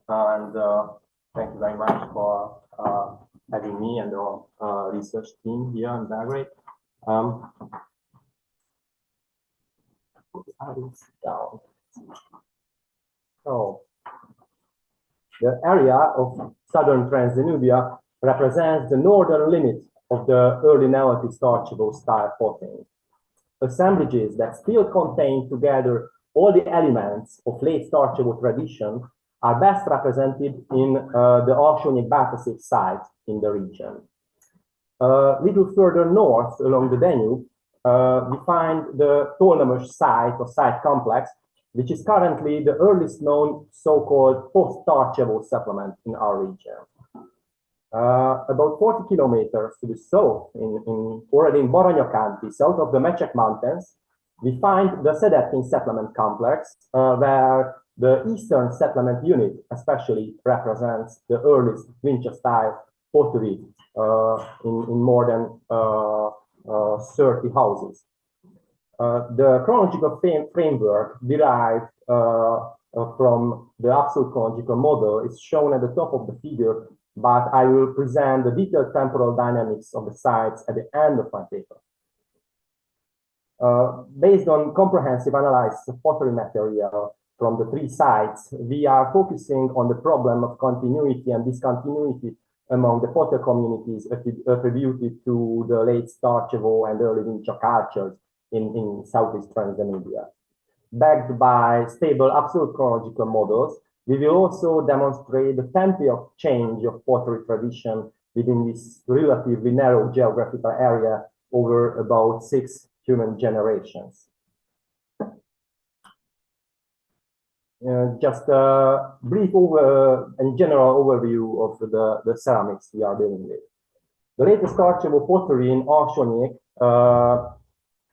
and thank you very much for having me and the research team here in Belgrade. So, the area of southern Transdanubia represents the northern limit of the early Neolithic Starchevo style potting. Assemblages that still contain together all the elements of late Starchevo tradition are best represented in the Alsónyék-Bátaszék site in the region. A little further north along the Danube, we find the Tolnamos site or site complex, which is currently the earliest known so-called post-Starchevo settlement in our region. About 40 kilometers to the south, already in Baranyakanti, south of the Mecsek Mountains, we find the Szedetkin settlement complex, where the eastern settlement unit especially represents the earliest Vinča style pottery in more than 30 houses. The chronological framework derived from the absolute chronological model is shown at the top of the figure, but I will present the detailed temporal dynamics of the sites at the end of my paper. Based on comprehensive analysis of pottery material from the three sites, we are focusing on the problem of continuity and discontinuity among the potter communities attributed to the late Starchevo and early Vinča cultures in southeast Transdanubia. Backed by stable absolute chronological models, we will also demonstrate the tempi of change of pottery tradition within this relatively narrow geographical area over about 6 human generations. Just a brief and general overview of the ceramics we are dealing with. The latest Starchevo pottery in Alsónyék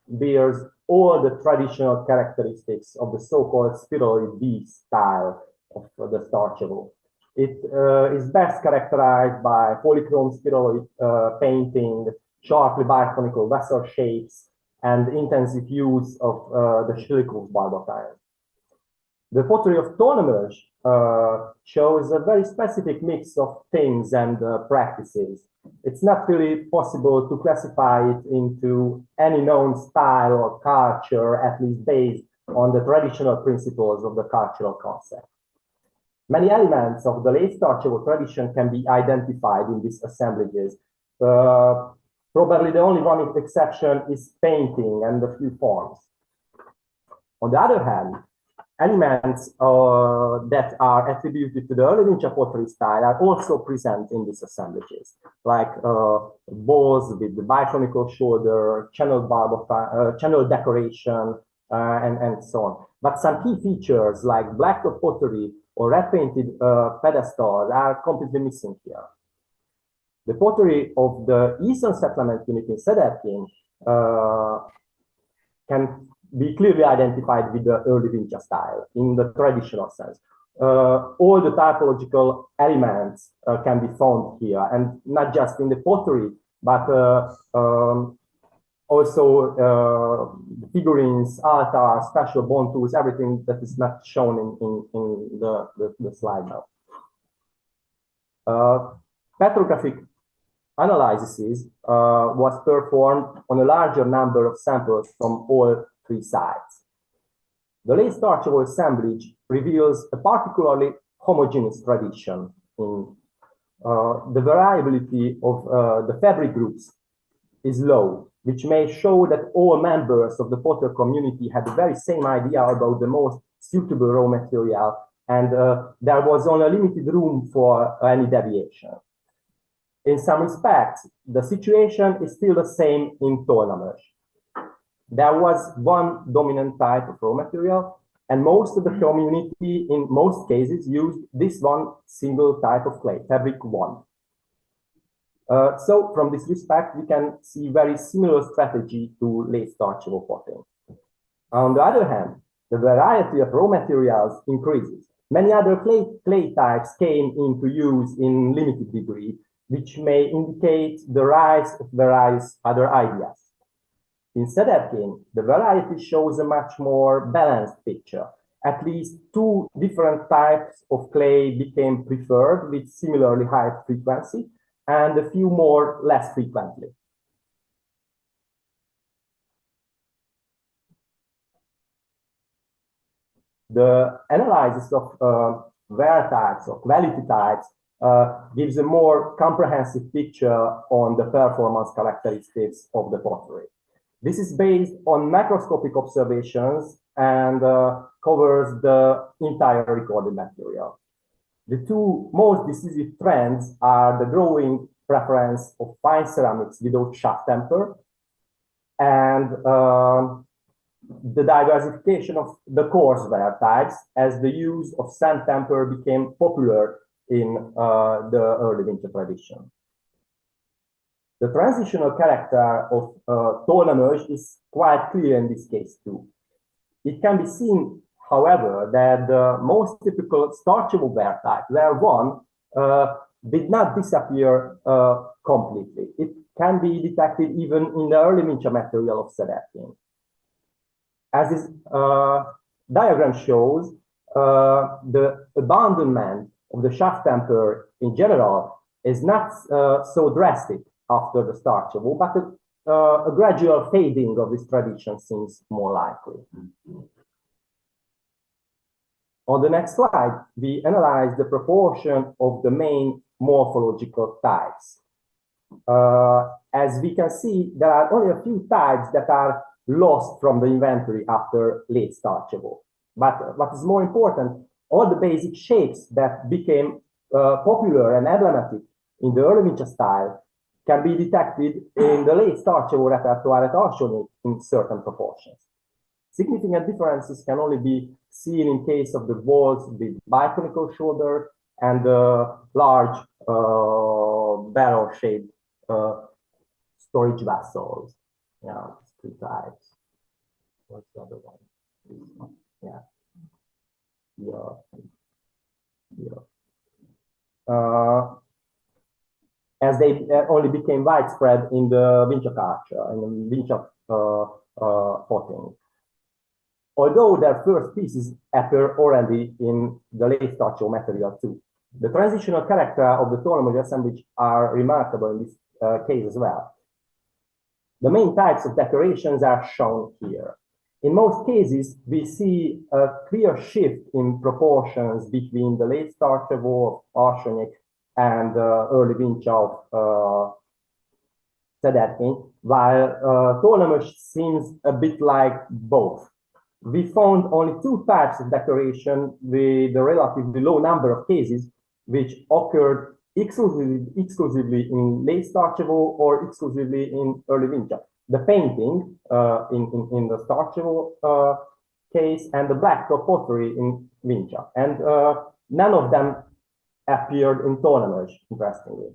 bears all the traditional characteristics of the so-called spheroid V style of the Starchevo. It is best characterized by polychrome spheroid painting, sharply biconical vessel shapes, and intensive use of the Shlikhov barbotine. The pottery of Tolnamos shows a very specific mix of things and practices. It's not really possible to classify it into any known style or culture, at least based on the traditional principles of the cultural concept. Many elements of the late Starchevo tradition can be identified in these assemblages. Probably the only one exception is painting and a few forms. On the other hand, elements that are attributed to the early Vinča pottery style are also present in these assemblages, like bowls with the biconical shoulder, channel decoration, and so on. But some key features like black top pottery or red painted pedestals are completely missing here. The pottery of the eastern settlement unit in Szedetkin can be clearly identified with the early Vinča style in the traditional sense. All the typological elements can be found here, and not just in the pottery, but also the figurines, altars, special bone tools, everything that is not shown in the slide now. Petrographic analysis was performed on a larger number of samples from all three sites. The late Starchevo assemblage reveals a particularly homogeneous tradition. The variability of the fabric groups is low, which may show that all members of the potter community had the very same idea about the most suitable raw material, and there was only limited room for any deviation. In some respects, the situation is still the same in Tolnamos. There was one dominant type of raw material, and most of the community, in most cases, used this one single type of clay, fabric 1. So from this respect, we can see very similar strategy to late Starchevo potting. On the other hand, the variety of raw materials increases. Many other clay types came into use in limited degree, which may indicate the rise of various other ideas. In Szedetkin, the variety shows a much more balanced picture. at least two different types of clay became preferred with similarly high frequency, and a few more less frequently. The analysis of wear types or quality types gives a more comprehensive picture on the performance characteristics of the pottery. This is based on macroscopic observations and covers the entire recorded material. The two most decisive trends are the growing preference of fine ceramics without shaft temper and the diversification of the coarse wear types as the use of sand temper became popular in the early winter tradition. The transitional character of Tolna is quite clear in this case too. It can be seen, however, that the most typical starchable wear type, wear 1, did not disappear completely. It can be detected even in the early winter material of Szedetyn. As this diagram shows, the abandonment of the shaft temper in general is not so drastic after the starchable, but a gradual fading of this tradition seems more likely. On the next slide, we analyze the proportion of the main morphological types. As we can see, there are only a few types that are lost from the inventory after late starchable. But what is more important, all the basic shapes that became popular and emblematic in the early winter style can be detected in the late starchable repertoire at Arsonyk in certain proportions. Significant differences can only be seen in case of the walls with biconical shoulder and large barrel-shaped storage vessels. Yeah, two types. What's the other one? Yeah. As they only became widespread in the winter culture, in the winter potting. Although their first pieces appear already in the late starchable material too. The transitional character of the Tolna assemblage are remarkable in this case as well. The main types of decorations are shown here. In most cases, we see a clear shift in proportions between the late starchable of Arsonyk and early winter of Szedetyn, while Tolna seems a bit like both. We found only two types of decoration with a relatively low number of cases which occurred exclusively in late starchable or exclusively in early winter. The painting in the starchable case and the black top pottery in winter. And none of them appeared in Tolna, interestingly.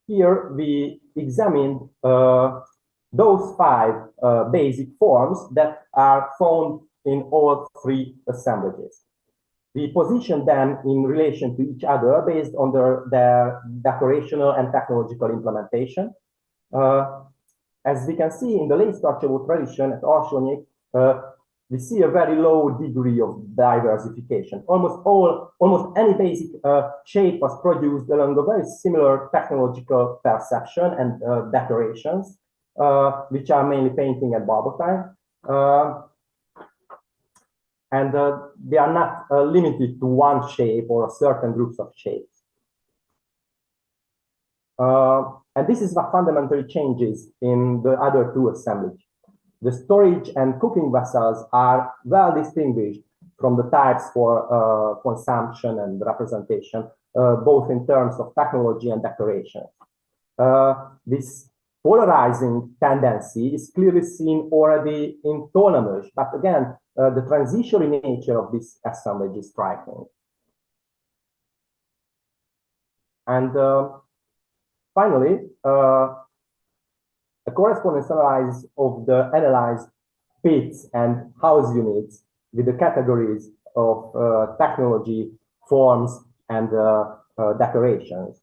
Here we examined those five basic forms that are found in all three assemblages. We position them in relation to each other based on their decorational and technological implementation. As we can see in the late starchable tradition at Arsonyk, we see a very low degree of diversification. Almost any basic shape was produced along a very similar technological perception and decorations, which are mainly painting and barbotine. And they are not limited to one shape or certain groups of shapes. And this is what fundamentally changes in the other two assemblages. The storage and cooking vessels are well distinguished from the types for consumption and representation, both in terms of technology and decoration. This polarizing tendency is clearly seen already in Tolna, but again, the transitional nature of this assemblage is striking. And finally, a correspondence analysis of the analyzed pits and house units with the categories of technology, forms, and decorations.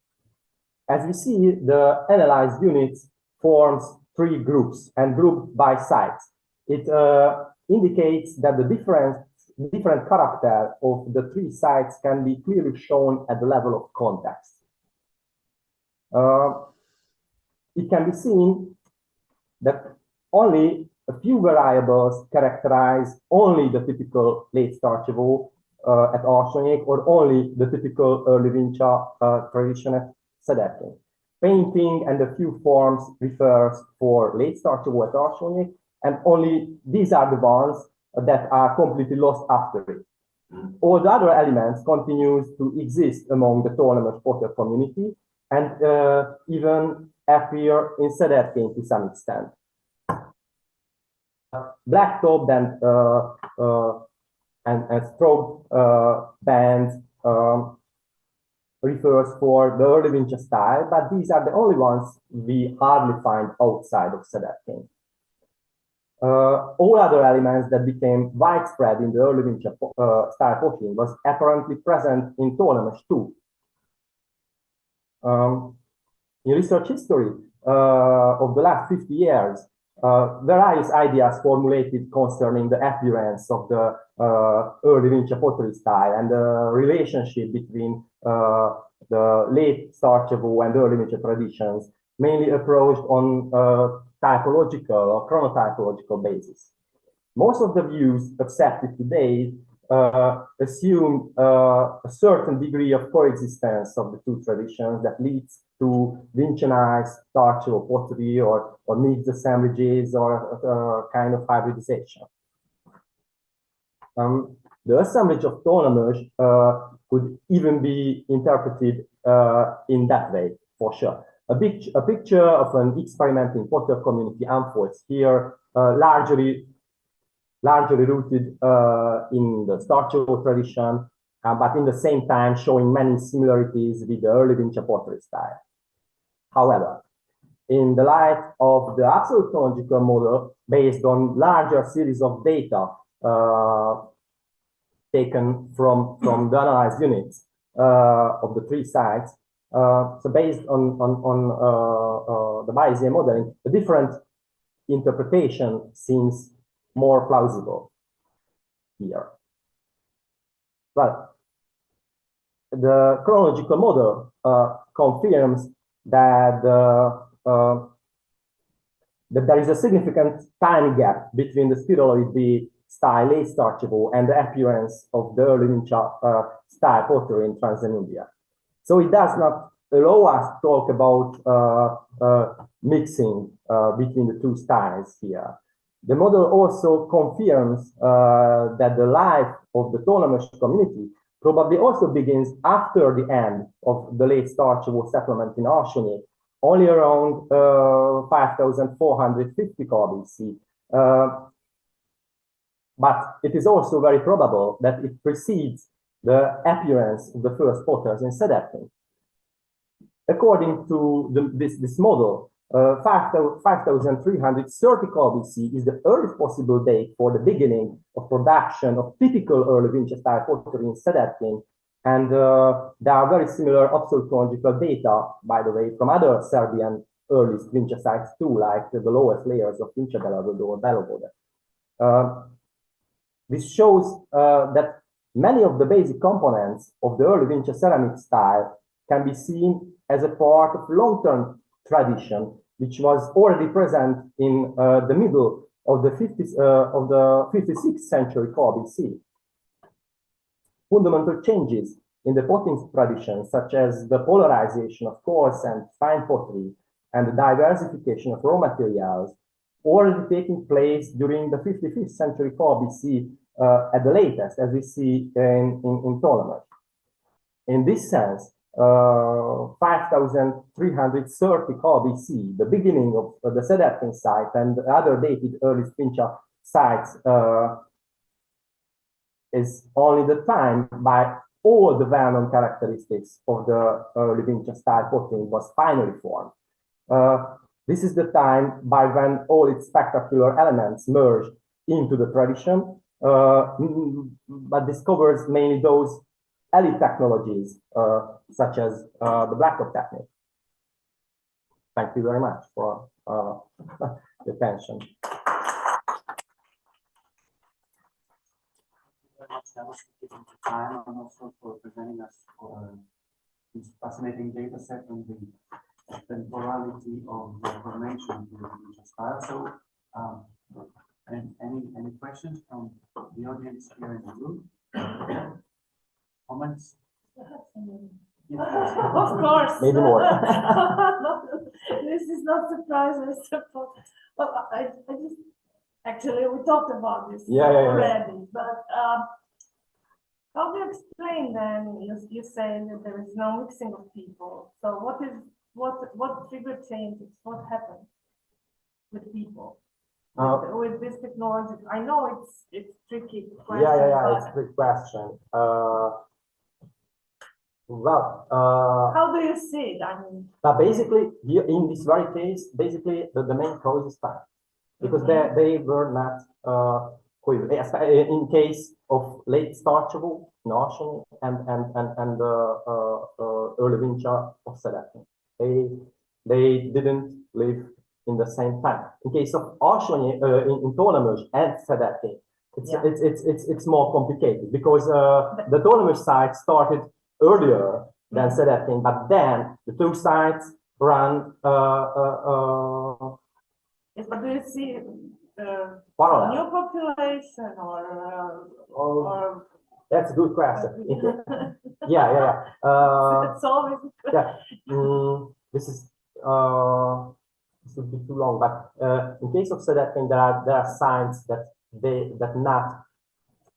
As we see, the analyzed units forms three groups and grouped by sites. It indicates that the different character of the three sites can be clearly shown at the level of context. It can be seen that only a few variables characterize only the typical late Starchevo at Arsonyik, or only the typical early Vinca tradition at Szedeckény. Painting and a few forms refers for late Starchevo at Arsonyik, and only these are the ones that are completely lost after it. All the other elements continues to exist among the Tolnamos potter community, and even appear in Szedeckény to some extent. Blacktop and strobe bands refers for the early Vinca style, but these are the only ones we hardly find outside of Szedeckény. All other elements that became widespread in the early Vinca style potting was apparently present in Tolnamos too. In research history of the last 50 years, various ideas formulated concerning the appearance of the early Vinca pottery style and the relationship between the late Starchevo and early Vinca traditions, mainly approached on typological or chronotypological basis. Most of the views accepted today assume a certain degree of coexistence of the two traditions that leads to Vincenized Starchevo pottery or mixed assemblages or kind of hybridization. The assemblage of Tolnamos could even be interpreted in that way, for sure. A picture of an experimenting potter community unfolds here, largely rooted in the Starchevo tradition, but in the same time showing many similarities with the early Vinca pottery style. However, in the light of the absolute chronological model based on larger series of data taken from the analyzed units of the three sites, so based on the Bayesian modeling, a different interpretation seems more plausible here. Well, the chronological model confirms that that there is a significant time gap between the spheroid V style late Starchevo and the appearance of the early Vinca style pottery in Transdanubia. So it does not allow us to talk about mixing between the two styles here. The model also confirms that the life of the Tolnamos community probably also begins after the end of the late Starchevo settlement in Arsonyik, only around 5450 BC. But it is also very probable that it precedes the appearance of the first potters in Szedeckény. According to this model, 5330 BC is the earliest possible date for the beginning of production of typical early Vinca style pottery in Szedeckény. And there are very similar absolute chronological data, by the way, from other Serbian earliest Vinca sites too, like the lowest layers of Vinca Belavodor or Belovode. This shows that many of the basic components of the early Vinca ceramic style can be seen as a part of long-term tradition, which was already present in the middle of the 56th century BC. Fundamental changes in the potting tradition, such as the polarization of coarse and fine pottery and the diversification of raw materials, already taking place during the 55th century BC at the latest, as we see in Tolnamos. In this sense, 5330 BC, the beginning of the Szedeckény site and other dated early Vinca sites, is only the time by all the well-known characteristics of the early Vinca style potting was finally formed. This is the time by when all its spectacular elements merged into the tradition, but discovers mainly those elite technologies, such as the blacktop technique. Thank you very much for the attention. Marcelo, for giving the time and also for presenting us for this fascinating data set on the temporality of the formation of the Urban style. So, and any questions from the audience here in the room? Comments? Of course. Maybe more. This is not surprising, but I just, actually, we talked about this already, but how do you explain then, you say that there is no mixing of people, so what trigger changes, what happens with people? With this technology? I know it's tricky question. It's a good question. How do you see it? I mean, but basically, here in this very case, basically the main cause is time, because they were not in case of late starchable notion and early winter of Sedatyn. They didn't live in the same time. In case of Oshony, in Tollnemurs and Sedatyn, it's more complicated because the Tollnemurs site started earlier than Sedatyn, but then the two sites run yes, but do you see parallel. new population or That's a good question. it's always This would be too long, but in case of Sedatyn, there are signs that not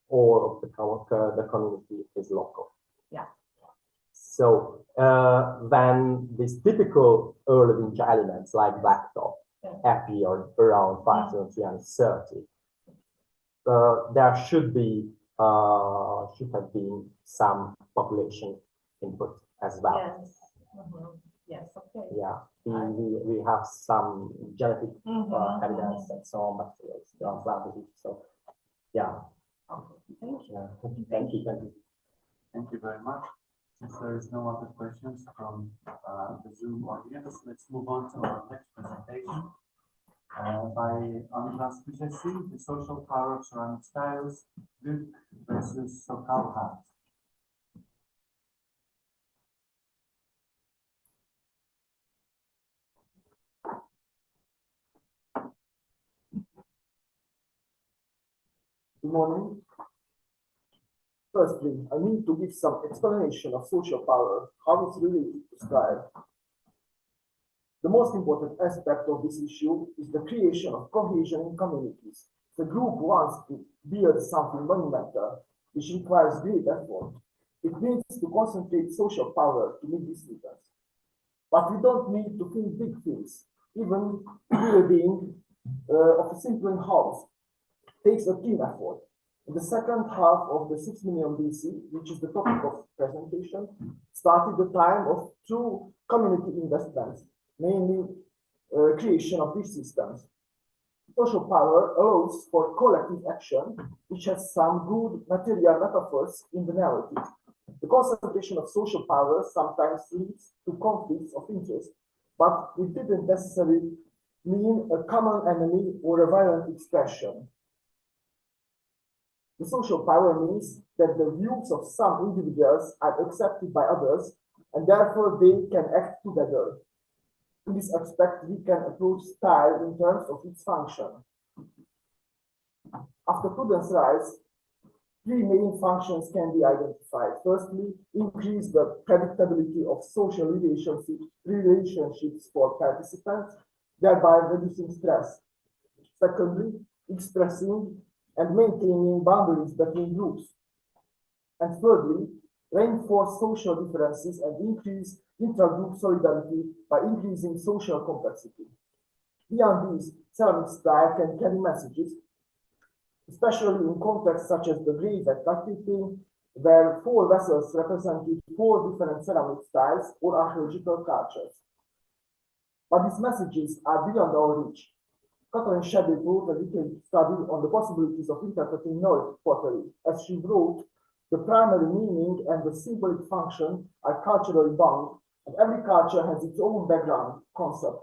all of the community is local. Yeah. So when these typical early winter elements like blacktop appeared around 5330, there should have been some population input as well. Yes. Yes. Okay. Yeah. We have some genetic evidence and so on, but so yeah. Okay. Thank you. Yeah. Thank you. Thank you very much. If there is no other questions from the Zoom audience, let's move on to our next presentation by Andras Kuzesi, The Social Power of Ceramic Styles, Good versus Sokal Art. Good morning. Firstly, I need to give some explanation of social power, how it's related to style. The most important aspect of this issue is the creation of cohesion in communities. The group wants to build something monumental, which requires great effort. It needs to concentrate social power to meet these results. But we don't need to think big things. Even building of a simple house takes a team effort. In the second half of the 6 million BC, which is the topic of presentation, started the time of true community investments, mainly creation of these systems. Social power allows for collective action, which has some good material metaphors in the narrative. The concentration of social power sometimes leads to conflicts of interest, but it didn't necessarily mean a common enemy or a violent expression. The social power means that the views of some individuals are accepted by others, and therefore they can act together. In this aspect, we can approach style in terms of its function. After Prudence rise, three main functions can be identified. Firstly, increase the predictability of social relationships for participants, thereby reducing stress. Secondly, expressing and maintaining boundaries between groups. And thirdly, reinforce social differences and increase intra-group solidarity by increasing social complexity. Beyond these, ceramic style can carry messages, especially in contexts such as the grave at Taktikin, where 4 vessels represented 4 different ceramic styles or archaeological cultures. But these messages are beyond our reach. Katalin Sebely wrote a detailed study on the possibilities of interpreting Neolithic pottery. As she wrote, the primary meaning and the symbolic function are culturally bound, and every culture has its own background concept.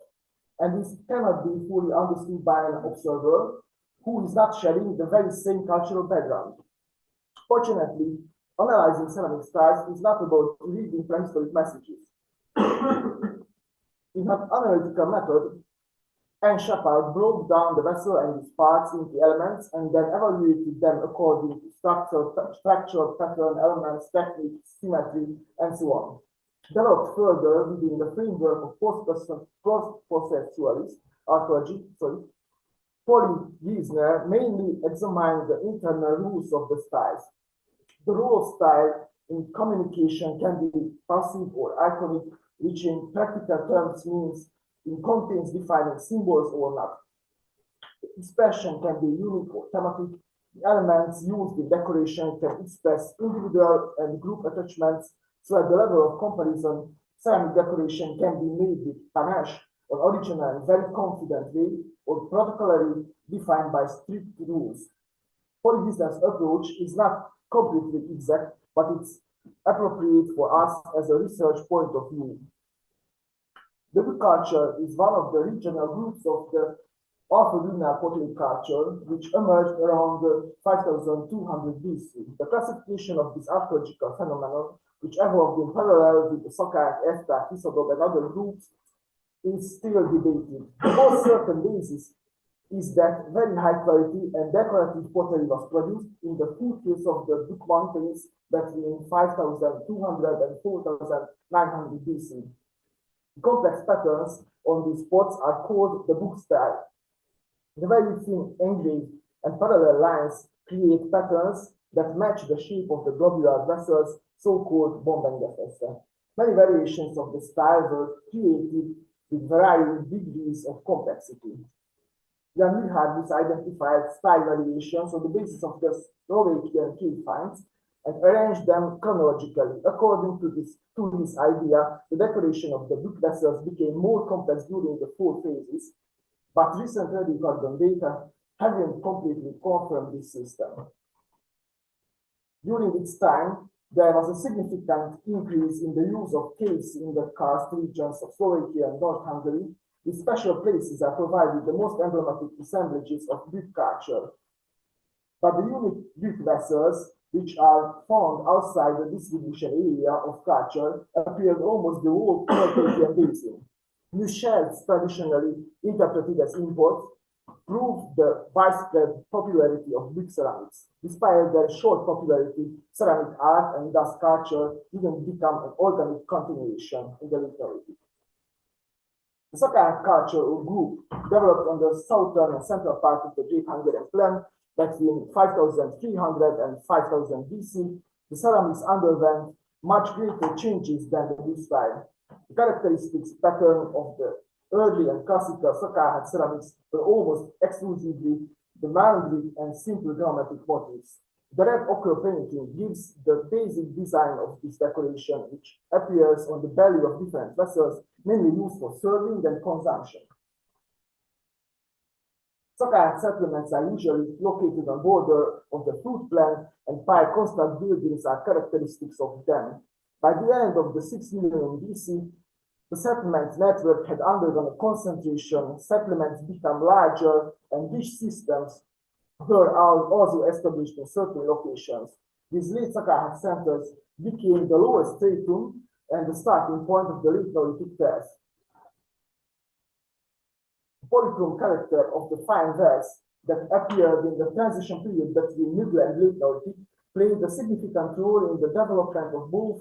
And this cannot be fully understood by an observer who is not sharing the very same cultural background. Fortunately, analyzing ceramic styles is not about reading prehistoric messages. In an analytical method, Anne Shepard broke down the vessel and its parts into elements and then evaluated them according to structure, pattern, elements, technique, symmetry, and so on. Developed further within the framework of post-processualist archaeology, Polly Wiesner mainly examined the internal rules of the styles. The role of style in communication can be passive or iconic, which in practical terms means it contains defining symbols or not. Expression can be unique or thematic. The elements used in decoration can express individual and group attachments, so at the level of comparison, ceramic decoration can be made with panache or original and very confident way, or protocolarly defined by strict rules. Polly Wiesner's approach is not completely exact, but it's appropriate for us as a research point of view. The wood culture is one of the regional groups of the Alpha-lunar pottery culture, which emerged around 5200 BC. The classification of this archaeological phenomenon, which evolved in parallel with the Szakács, Eszták, Tiszadog, and other groups, is still debated. The most certain basis is that very high quality and decorative pottery was produced in the foothills of the Duk Mountains between 5200 and 4900 BC. Complex patterns on these spots are called the book style. The very thin engraved and parallel lines create patterns that match the shape of the globular vessels, so-called bombengefeste. Many variations of the style were created with varying degrees of complexity. Jan Műhárd identified style variations on the basis of the Slovakian cave finds and arranged them chronologically. According to his idea, the decoration of the book vessels became more complex during the 4 phases, but recent radiocarbon data haven't completely confirmed this system. During its time, there was a significant increase in the use of caves in the karst regions of Slovakia and North Hungary. These special places are provided the most emblematic assemblages of Greek culture. But the unique Greek vessels, which are found outside the distribution area of culture, appeared almost the whole Carpathian basin. These shells, traditionally interpreted as imports, prove the widespread popularity of Greek ceramics. Despite their short popularity, ceramic art and thus culture didn't become an organic continuation in the literary. The Szakács culture or group developed on the southern and central part of the Great Hungarian Plain between 5300 and 5000 BC. The ceramics underwent much greater changes than the Greek style. The characteristic pattern of the early and classical Szakács ceramics were almost exclusively the rounded and simple geometric motifs. The red ochre painting gives the basic design of this decoration, which appears on the belly of different vessels, mainly used for serving and consumption. Szakács settlements are usually located on the border of the fruit plant, and 5 constant buildings are characteristics of them. By the end of the 6 million BC, the settlement network had undergone a concentration, settlements became larger, and dish systems were also established in certain locations. These late Szakács centers became the lowest stratum and the starting point of the late Neolithic terrace. The polychrome character of the fine verse that appeared in the transition period between Middle and Late Neolithic played a significant role in the development of both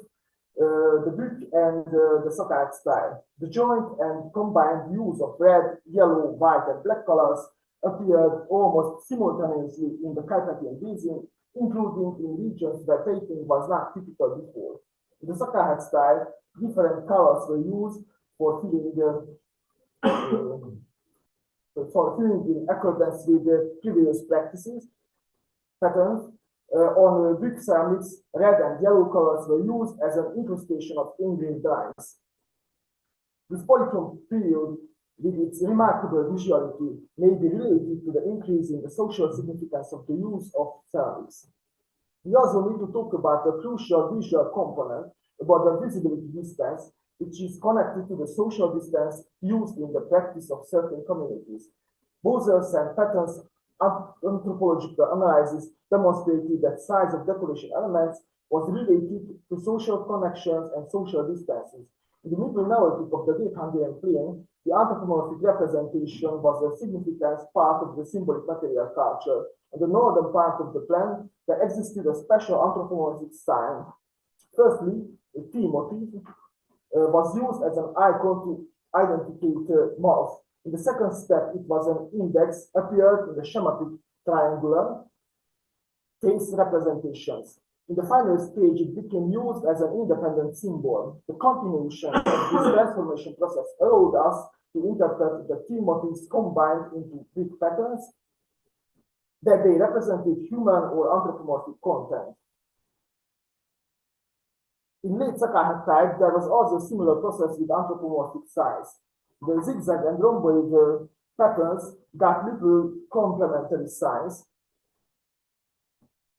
the Greek and the Szakács style. The joint and combined use of red, yellow, white, and black colors appeared almost simultaneously in the Carpathian Basin, including in regions where painting was not typical before. In the Szakács style, different colors were used for filling in accordance with the previous practices, patterns. On Greek ceramics, red and yellow colors were used as an incrustation of engraved lines. This polychrome period, with its remarkable visuality, may be related to the increase in the social significance of the use of ceramics. We also need to talk about a crucial visual component, about the visibility distance, which is connected to the social distance used in the practice of certain communities. Bozels and patterns anthropological analysis demonstrated that size of decoration elements was related to social connections and social distances. In the middle narrative of the Great Hungarian Plain, the anthropomorphic representation was a significant part of the symbolic material culture. On the northern part of the plain, there existed a special anthropomorphic sign. Firstly, a T motif was used as an icon to identify mouth. In the second step, it was an index appeared in the schematic triangular face representations. In the final stage, it became used as an independent symbol. The continuation of this transformation process allowed us to interpret the T motifs combined into big patterns that they represented human or anthropomorphic content. In late Sakahat type, there was also a similar process with anthropomorphic size. The zigzag and rhomboid patterns got little complementary signs,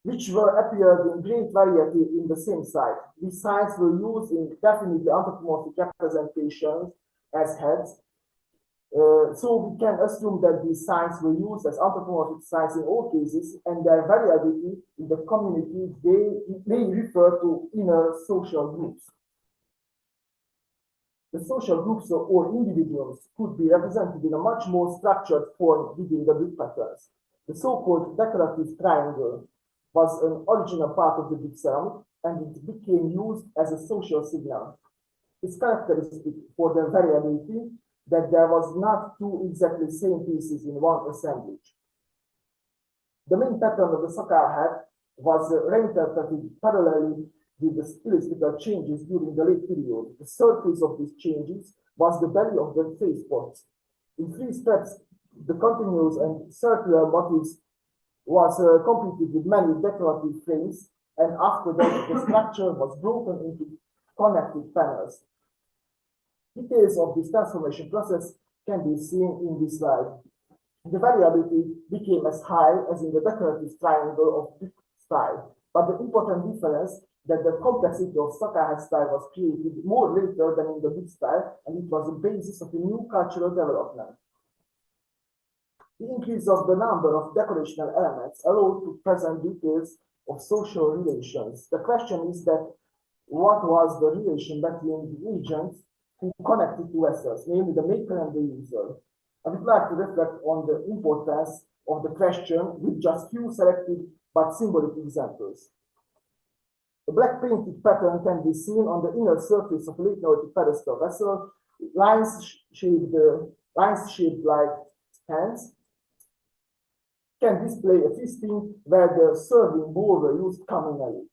which were appeared in great variety in the same site. These signs were used in definitely anthropomorphic representations as heads. So we can assume that these signs were used as anthropomorphic signs in all cases, and their variability in the community, they refer to inner social groups. The social groups or individuals could be represented in a much more structured form within the big patterns. The so-called decorative triangle was an original part of the big ceramic, and it became used as a social signal. It's characteristic for the variability that there was not two exactly same pieces in one assemblage. The main pattern of the Sakar hat was reinterpreted parallelly with the stilistical changes during the late period. The surface of these changes was the belly of the face pots. In 3 steps, the continuous and circular motifs was completed with many decorative frames, and after that, the structure was broken into connected panels. Details of this transformation process can be seen in this slide. The variability became as high as in the decorative triangle of big style, but the important difference that the complexity of Sakar style was created more later than in the big style, and it was the basis of a new cultural development. The increase of the number of decorational elements allowed to present details of social relations. The question is that what was the relation between the agents who connected to vessels, namely the maker and the user? I would like to reflect on the importance of the question with just few selected but symbolic examples. The black painted pattern can be seen on the inner surface of a late Neolithic pedestal vessel, lines shaped like hands, can display a feasting where the serving bowl were used communally.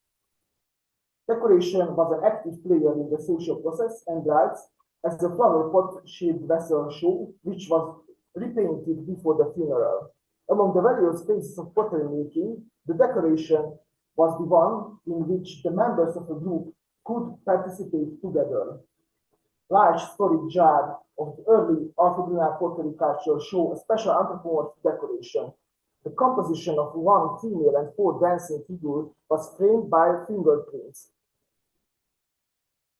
Decoration was an active player in the social process and rites, as the flower pot-shaped vessel show, which was repainted before the funeral. Among the various phases of pottery making, the decoration was the one in which the members of a group could participate together. Large storage jars of the early artisanal pottery culture show a special anthropomorphic decoration. The composition of 1 female and 4 dancing figures was framed by fingerprints.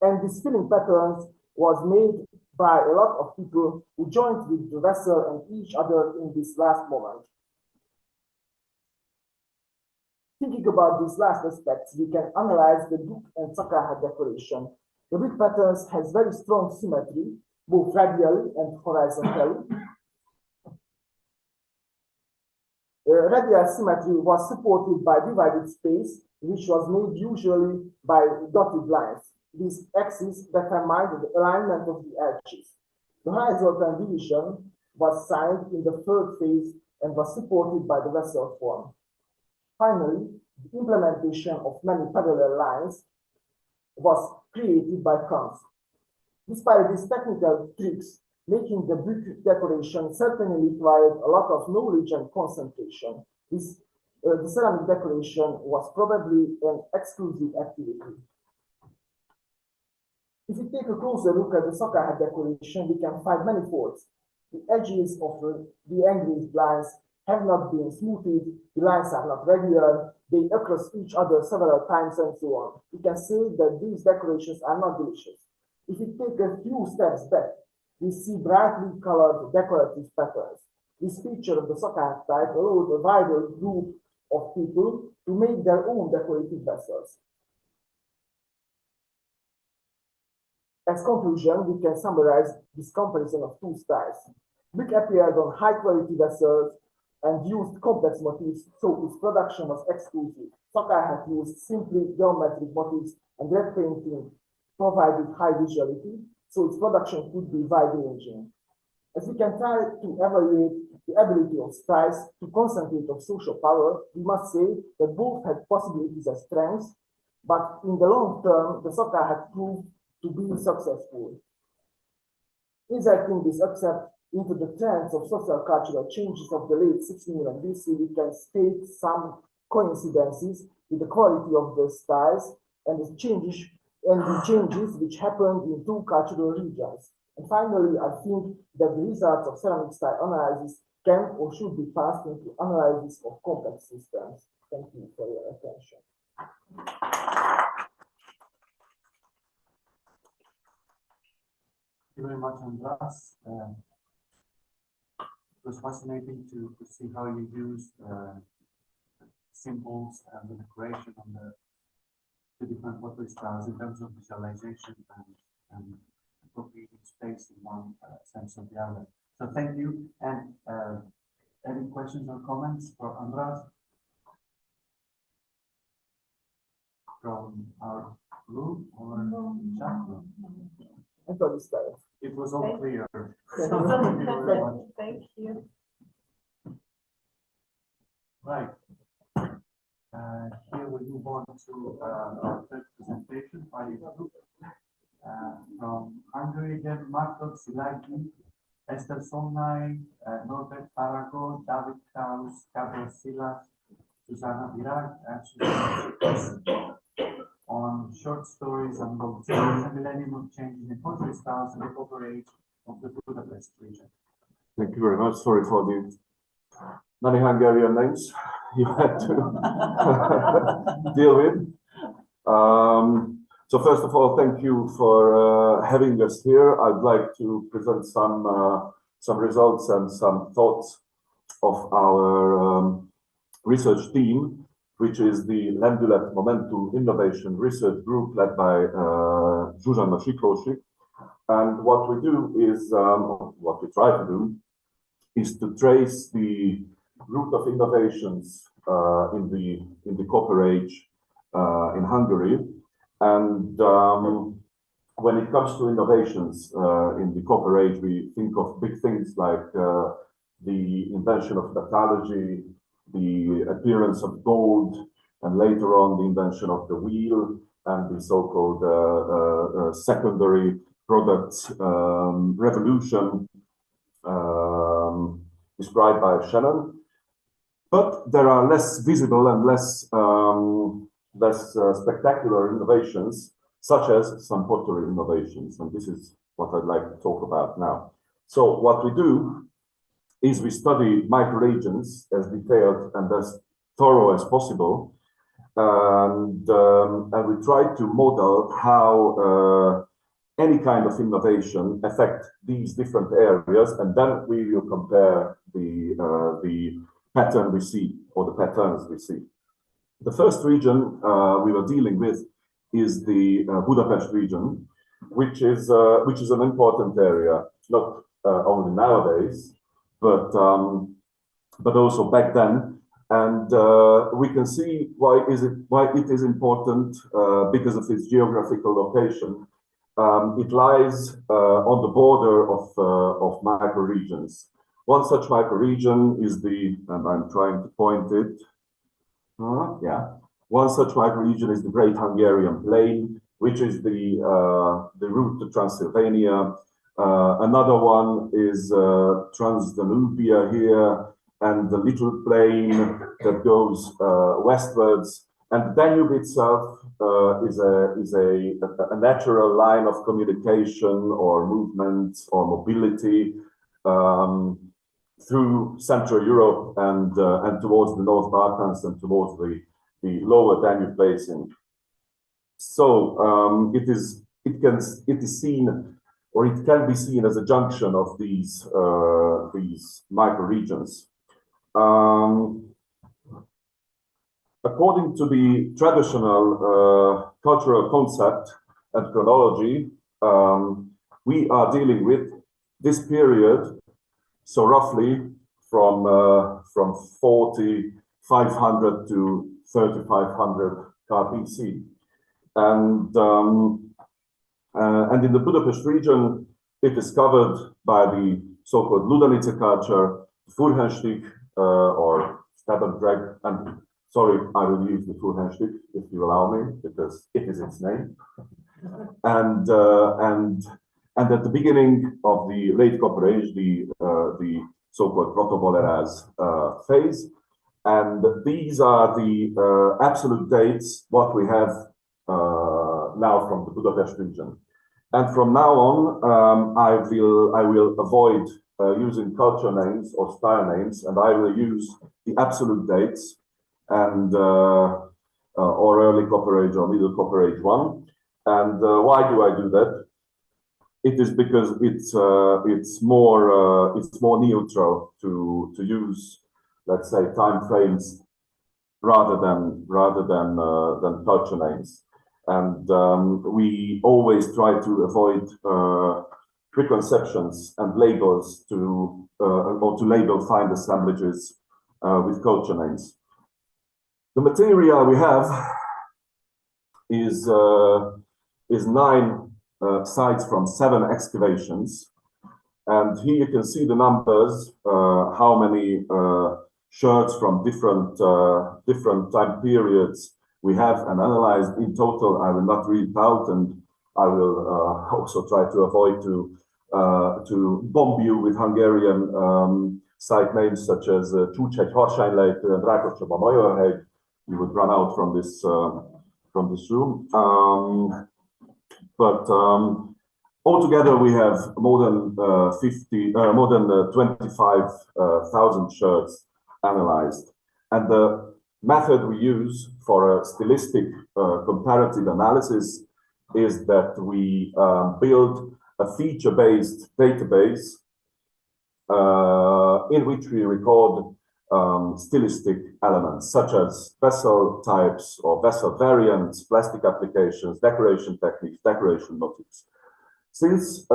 And this filling pattern was made by a lot of people who joined with the vessel and each other in this last moment. Thinking about these last aspects, we can analyze the Duk and Sakar decoration. The Duk patterns has very strong symmetry, both radially and horizontally. Radial symmetry was supported by divided space, which was made usually by dotted lines. These axes determined the alignment of the edges. The horizontal division was signed in the 3rd phase and was supported by the vessel form. Finally, the implementation of many parallel lines was created by Kranz. Despite these technical tricks, making the brick decoration certainly required a lot of knowledge and concentration. The ceramic decoration was probably an exclusive activity. If we take a closer look at the Sakar decoration, we can find many faults. The edges of the engraved lines have not been smoothed, the lines are not regular, they cross each other several times, and so on. We can say that these decorations are not delicious. If we take a few steps back, we see brightly colored decorative patterns. This feature of the Szakád type allowed a wider group of people to make their own decorative vessels. As conclusion, we can summarize this comparison of two styles. Brick appeared on high-quality vessels and used complex motifs, so its production was exclusive. Szakád had used simply geometric motifs, and red painting provided high visuality, so its production could be wide-ranging. As we can try to evaluate the ability of styles to concentrate of social power, we must say that both had possibilities as strengths, but in the long term, the Szakád had proved to be successful. Inserting this concept into the trends of social cultural changes of the late 6th millennium BC, we can state some coincidences with the quality of the styles and the changes which happened in two cultural regions. And finally, I think that the results of ceramic style analysis can or should be passed into analysis of complex systems. Thank you for your attention. Thank you very much, Andras. It was fascinating to see how you used symbols and the decoration on the different pottery styles in terms of visualization and appropriating space in one sense or the other. So thank you. And any questions or comments for Andras from our room or chat room? It was all clear. Thank you very much. Thank you. Right. Here we move on to our third presentation by a group from Hungary again, Martok Szilágyi, Eszter Szolnay, Norbert Farago, David Kraus, Gabriel Silas, Susanna Virág, and Susanna on short stories on the millennium of changes in pottery styles and the Copper Age of the Budapest region. Thank you very much. Sorry for the many Hungarian names you had to deal with. So first of all, thank you for having us here. I'd like to present some results and some thoughts of our research team, which is the Lendület Momentum Innovation Research Group led by Zsuzsanna Siklósi. And what we do is, what we try to do, is to trace the root of innovations in the Copper Age in Hungary. And when it comes to innovations in the Copper Age, we think of big things like the invention of metallurgy, the appearance of gold, and later on the invention of the wheel and the so-called secondary products revolution described by Shannon. But there are less visible and less spectacular innovations, such as some pottery innovations, and this is what I'd like to talk about now. So what we do is we study microregions as detailed and as thorough as possible, and we try to model how any kind of innovation affect these different areas, and then we will compare the pattern we see, or the patterns we see. The first region we were dealing with is the Budapest region, which is an important area, not only nowadays, but also back then. And we can see why it is important because of its geographical location. It lies on the border of microregions. One such microregion is and I'm trying to point it. One such microregion is the Great Hungarian Plain, which is the route to Transylvania. Another one is Transdanubia here, and the little plain that goes westwards. And the Danube itself is a natural line of communication or movement or mobility through Central Europe and towards the North Balkans and towards the lower Danube basin. So it is seen or it can be seen as a junction of these microregions. According to the traditional cultural concept and chronology, we are dealing with this period, so roughly from 4500 to 3500 BC. And in the Budapest region, it is covered by the so-called Ludanice culture, Furhenstich, or stab and drag. And sorry, I will use the Furhenstich if you allow me, because it is its name. And at the beginning of the late Copper Age, the so-called Proto-Boleraz phase. And these are the absolute dates, what we have now from the Budapest region. And from now on, I will avoid using culture names or style names, and I will use the absolute dates and or early Copper Age or middle Copper Age 1. And why do I do that? It is because it's more neutral to use, let's say, time frames rather than culture names. And we always try to avoid preconceptions and labels or to label fine assemblages with culture names. The material we have is 9 sites from 7 excavations, and here you can see the numbers, how many sherds from different time periods we have and analyzed. In total, I will not read it out, and I will also try to avoid to bomb you with Hungarian site names such as Csúcsegy, Harsánylejtő, and Rákoscsaba, Majorhegy. You would run out from this room. But altogether, we have more than 25,000 sherds analyzed, and the method we use for a stylistic comparative analysis is that we build a feature-based database in which we record stylistic elements such as vessel types or vessel variants, plastic applications, decoration techniques, decoration motifs. Since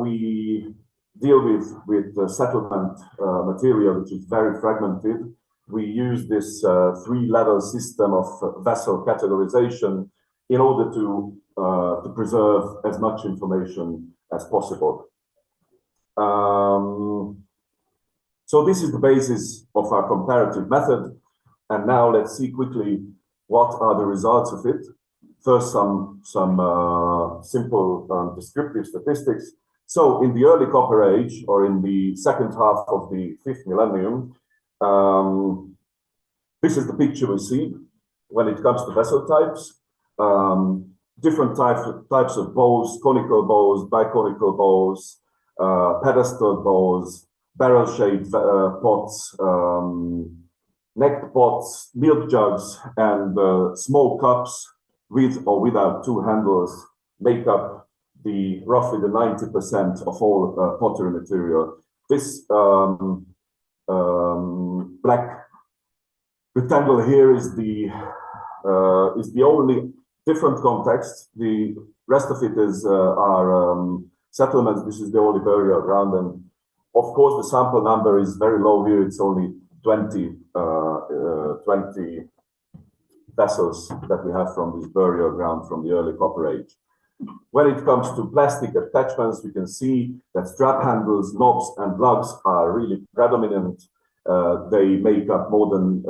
we deal with the settlement material, which is very fragmented, we use this 3-level system of vessel categorization in order to preserve as much information as possible. So this is the basis of our comparative method. And now let's see quickly what are the results of it. First, some simple descriptive statistics. So in the early Copper Age, or in the second half of the 5th millennium, this is the picture we see when it comes to vessel types. Different types of bows, conical bows, biconical bows, pedestal bows, barrel-shaped pots, necked pots, milk jugs, and small cups with or without 2 handles make up roughly the 90% of all pottery material. This black rectangle here is the only different context. The rest of it is our settlements. This is the only burial ground, and of course the sample number is very low here. It's only 20 vessels that we have from this burial ground from the early Copper Age. When it comes to plastic attachments, we can see that strap handles, knobs, and lugs are really predominant. They make up more than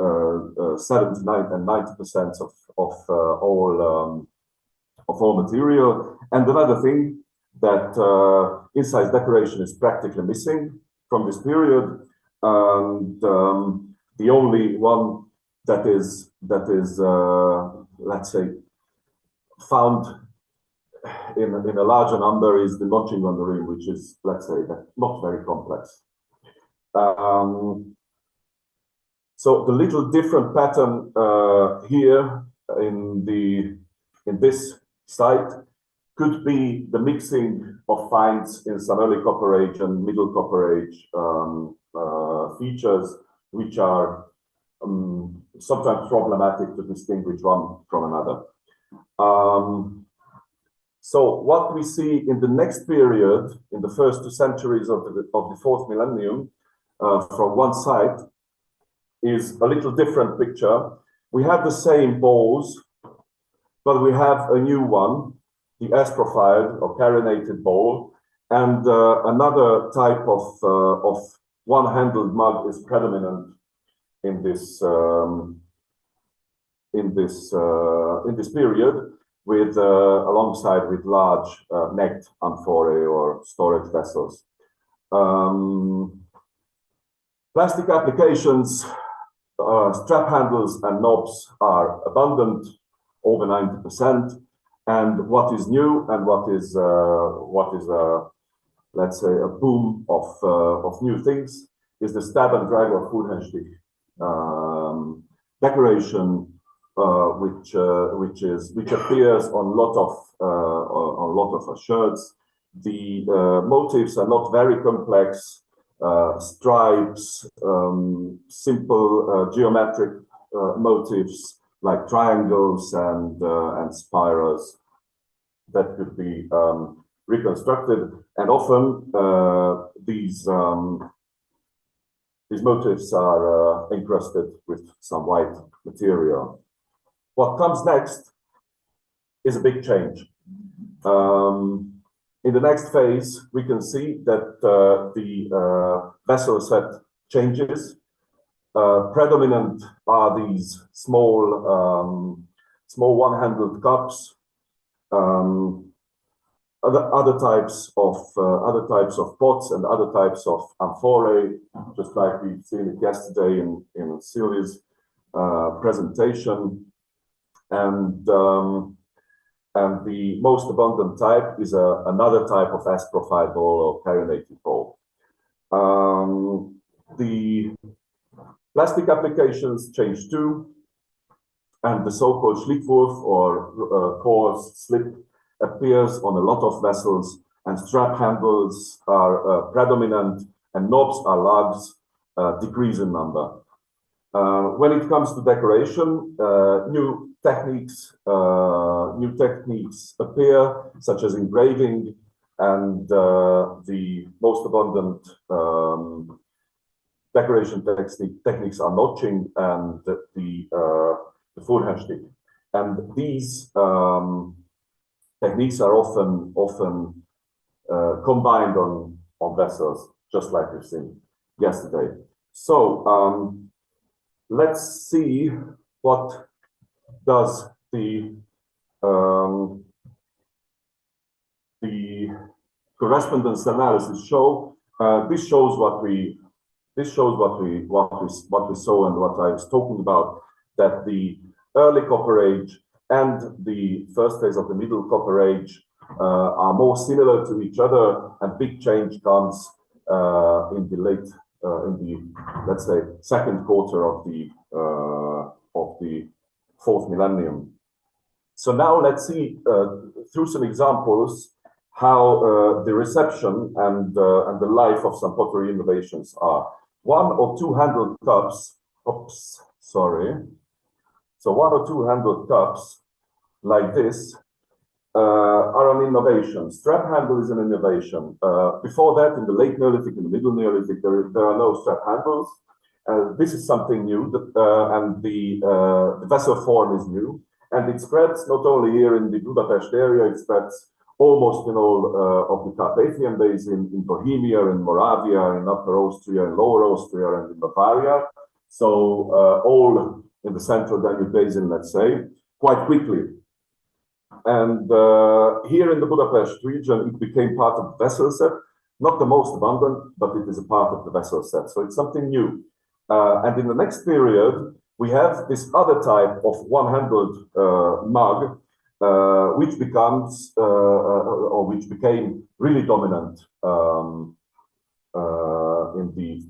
79 and 90% of all material. And another thing, that incise decoration is practically missing from this period. And the only one that is let's say found in a larger number is the notching on the rim, which is, let's say, not very complex. So the little different pattern here in this site could be the mixing of finds in some early Copper Age and Middle Copper Age features, which are sometimes problematic to distinguish one from another. So what we see in the next period, in the first 2 centuries of the 4th millennium, from one side, is a little different picture. We have the same bowls, but we have a new one, the S-profiled or carinated bowl, and another type of one-handled mug is predominant in this period, with alongside with large necked amphorae or storage vessels. Plastic applications, strap handles and knobs are abundant, over 90%. And what is new and what is let's say a boom of new things is the stab and drag or Fullhändstig decoration, which appears on a lot of shirts. The motifs are not very complex. Stripes, simple geometric motifs like triangles and spirals that could be reconstructed, and often these motifs are encrusted with some white material. What comes next is a big change. In the next phase, we can see that the vessel set changes. Predominant are these small one-handled cups. Other types of pots and other types of amphorae, just like we've seen it yesterday in Sylvia's presentation, and the most abundant type is another type of S-profile bowl or carinated bowl. The plastic applications change too, and the so-called Schlittwurf or coarse slip appears on a lot of vessels, and strap handles are predominant, and knobs are lugs, decrease in number. When it comes to decoration, new techniques appear, such as engraving, and the most abundant decoration techniques are notching and the Fullhändstig. And these techniques are often combined on vessels, just like we've seen yesterday. So let's see what does the correspondence analysis show. This shows what we saw and what I was talking about, that the early Copper Age and the first phase of the Middle Copper Age are more similar to each other, and big change comes in the let's say second quarter of the 4th millennium. So now let's see through some examples how the reception and the life of some pottery innovations are. 1 or 2 handled cups. So 1 or 2 handled cups like this are an innovation. Strap handle is an innovation. Before that, in the late Neolithic and the Middle Neolithic, there are no strap handles. This is something new, and the vessel form is new, and it spreads not only here in the Budapest area, it spreads almost in all of the Carpathian Basin, in Bohemia, in Moravia, in Upper Austria, in Lower Austria, and in Bavaria. So all in the central Danube Basin, let's say, quite quickly. And here in the Budapest region, it became part of the vessel set, not the most abundant, but it is a part of the vessel set. So it's something new. And in the next period, we have this other type of one-handled mug, which becomes or which became really dominant in the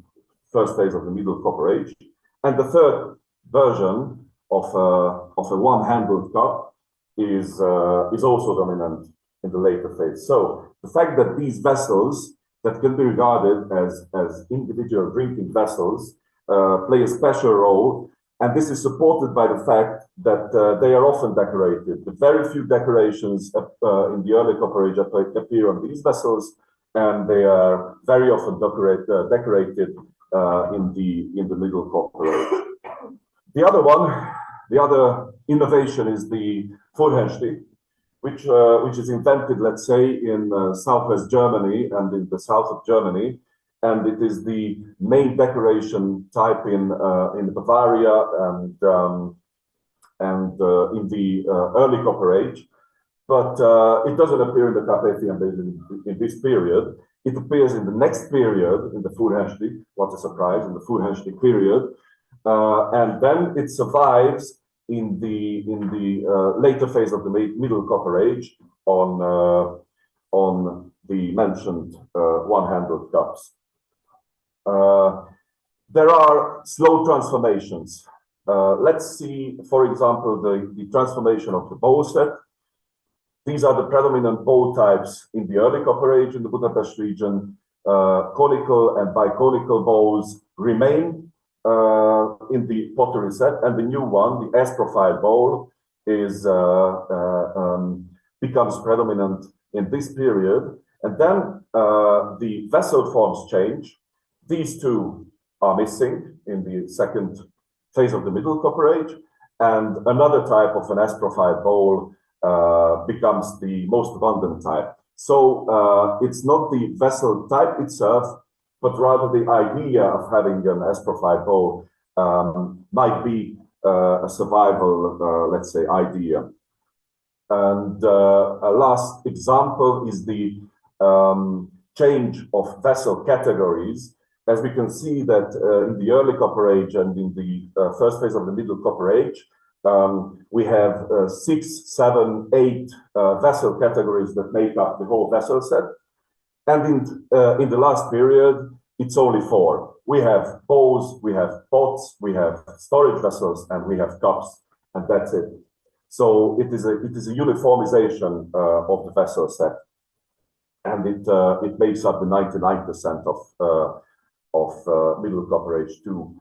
first phase of the Middle Copper Age. And the third version of a one-handled cup is also dominant in the later phase. So the fact that these vessels that can be regarded as individual drinking vessels play a special role, and this is supported by the fact that they are often decorated. The very few decorations in the early Copper Age appear on these vessels, and they are very often decorated in the Middle Copper Age. The other innovation is the Furhenstich, which is invented, let's say, in southwest Germany and in the south of Germany, and it is the main decoration type in Bavaria and in the early Copper Age. But it doesn't appear in the Carpathian Basin in this period. It appears in the next period, in the Furhenstich. What a surprise! In the Furhenstich period, and then it survives in the later phase of the Middle Copper Age on the mentioned one-handled cups. There are slow transformations. Let's see, for example, the transformation of the bowl set. These are the predominant bowl types in the early Copper Age in the Budapest region. Conical and biconical bowls remain in the pottery set, and the new one, the S-profile bowl, becomes predominant in this period. And then the vessel forms change. These two are missing in the second phase of the Middle Copper Age, and another type of an S-profile bowl becomes the most abundant type. So it's not the vessel type itself, but rather the idea of having an S-profile bowl might be a survival, let's say, idea. And a last example is the change of vessel categories. As we can see that in the early Copper Age and in the first phase of the Middle Copper Age, we have 6, 7, 8 vessel categories that make up the whole vessel set. And in the last period, it's only 4. We have bowls, we have pots, we have storage vessels, and we have cups, and that's it. So it is a uniformization of the vessel set, and it makes up the 99% of Middle Copper Age 2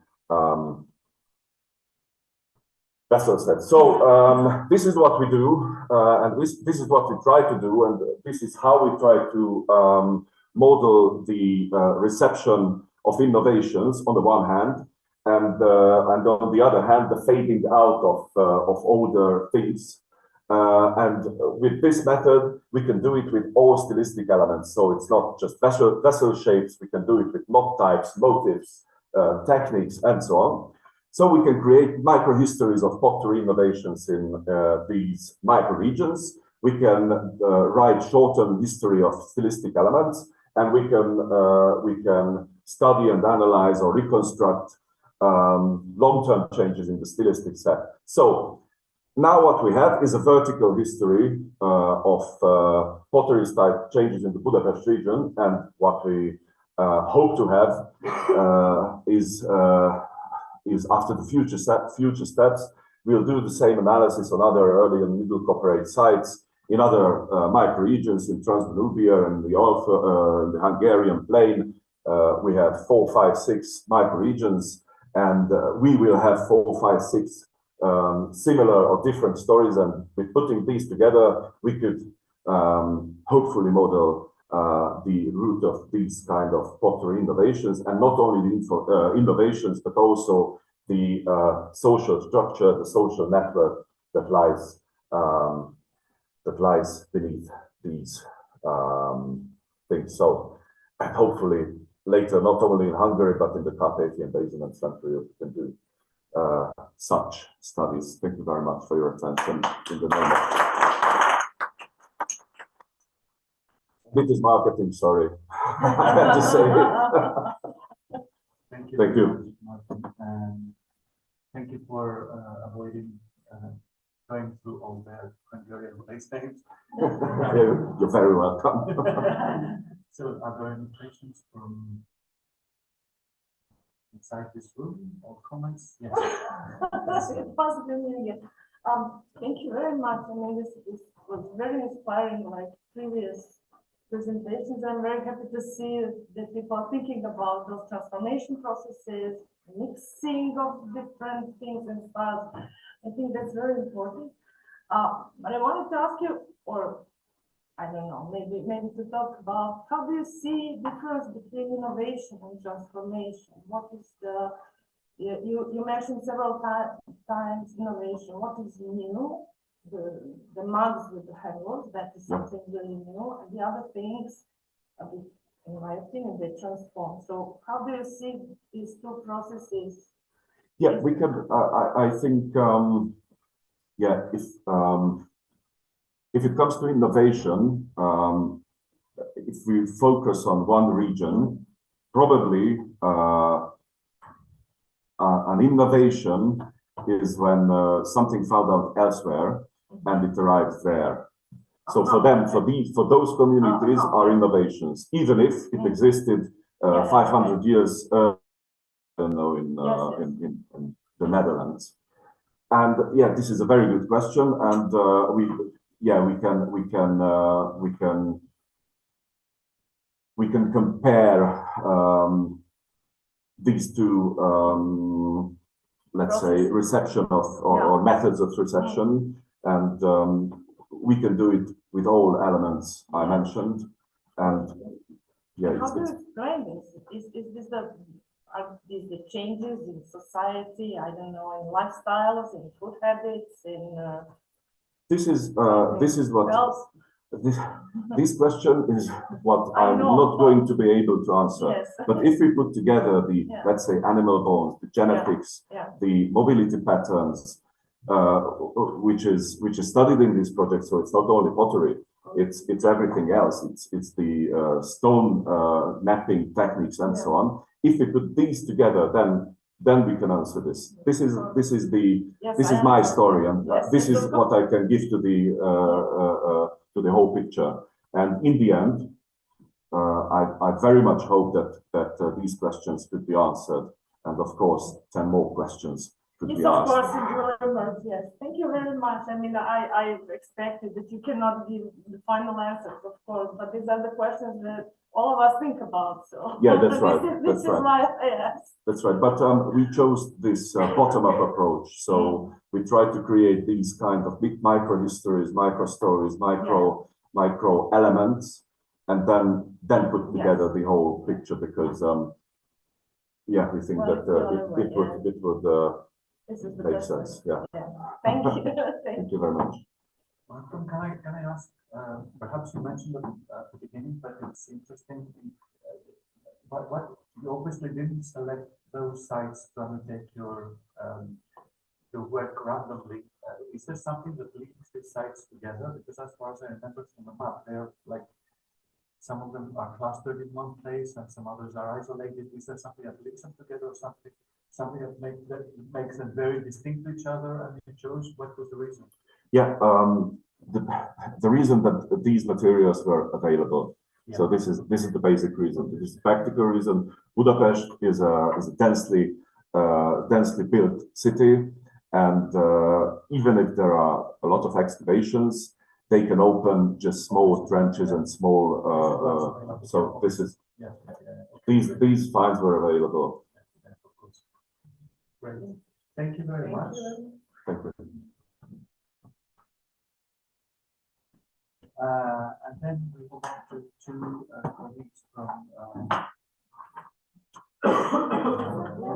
vessel set. So this is what we do, and this is what we try to do, and this is how we try to model the reception of innovations on the one hand, and on the other hand, the fading out of older things. And with this method, we can do it with all stylistic elements. So it's not just vessel shapes. We can do it with knot types, motifs, techniques, and so on. So we can create microhistories of pottery innovations in these microregions. We can write shortened history of stylistic elements, and we can study and analyze or reconstruct long-term changes in the stylistic set. So now what we have is a vertical history of pottery style changes in the Budapest region, and what we hope to have is after the future steps, we'll do the same analysis on other early and Middle Copper Age sites in other microregions in Transdanubia and the Hungarian plain. We have 4, 5, 6 microregions, and we will have 4, 5, 6 similar or different stories, and with putting these together, we could hopefully model the root of these kind of pottery innovations, and not only the innovations, but also the social structure, the social network that lies beneath these things. So, and hopefully later, not only in Hungary, but in the Carpathian Basin and Central Europe, we can do such studies. Thank you very much for your attention. In the name of it is marketing, sorry. I had to say it. Thank you. Thank you. Martin, and thank you for avoiding going through all the Hungarian place names. You're very welcome. So, are there any questions from inside this room or comments? Yes. Possibly, yeah. Thank you very much. I mean, this was very inspiring, like previous presentations. I'm very happy to see that people are thinking about those transformation processes, mixing of different things and styles. I think that's very important. But I wanted to ask you, or I don't know, maybe to talk about how do you see difference between innovation and transformation? What is the you mentioned several times innovation. What is new? The mugs with the handles, that is something really new. And the other things, in my opinion, they transform. So how do you see these two processes? Yeah, we can, I think, yeah, if it comes to innovation, if we focus on one region, probably an innovation is when something found out elsewhere and it arrives there. So for them, for those communities are innovations, even if it existed 500 years in the Netherlands. And yeah, this is a very good question, and we can compare these two, let's say, reception of or methods of reception, and we can do it with all elements I mentioned, and yeah. How do you explain this? Is this are these the changes in society? I don't know, in lifestyles, in food habits, in this is what this question is what I'm not going to be able to answer. Yes. But if we put together the let's say animal bones, the genetics, the mobility patterns, which is studied in this project, so it's not only pottery, it's everything else. It's the stone napping techniques and so on. If we put these together, then we can answer this. This is my story, and this is what I can give to the whole picture. And in the end, I very much hope that these questions could be answered, and of course, 10 more questions could be asked. Of course, it will emerge. Yes, thank you very much. I mean, I expected that you cannot give the final answers, of course, but these are the questions that all of us think about. So yeah, that's right. This is why I asked. That's right. But we chose this bottom-up approach. So we try to create these kind of big micro histories, micro stories, micro elements, and then put together the whole picture, because yeah, we think that it would make sense. Yeah. Thank you. Thank you very much. Malcolm, can I ask? Perhaps you mentioned it at the beginning, but it's interesting. What you obviously didn't select those sites to undertake your work randomly. Is there something that links these sites together? Because as far as I remember from the map, they're like some of them are clustered in one place and some others are isolated. Is there something that links them together, or something that makes them very distinct to each other? And you chose, what was the reason? Yeah, the reason that these materials were available. So this is the basic reason. This is the practical reason. Budapest is a densely built city, and even if there are a lot of excavations, they can open just small trenches and small. So this is these finds were available. Great. Thank you very much. Thank you. And then we move on to two colleagues from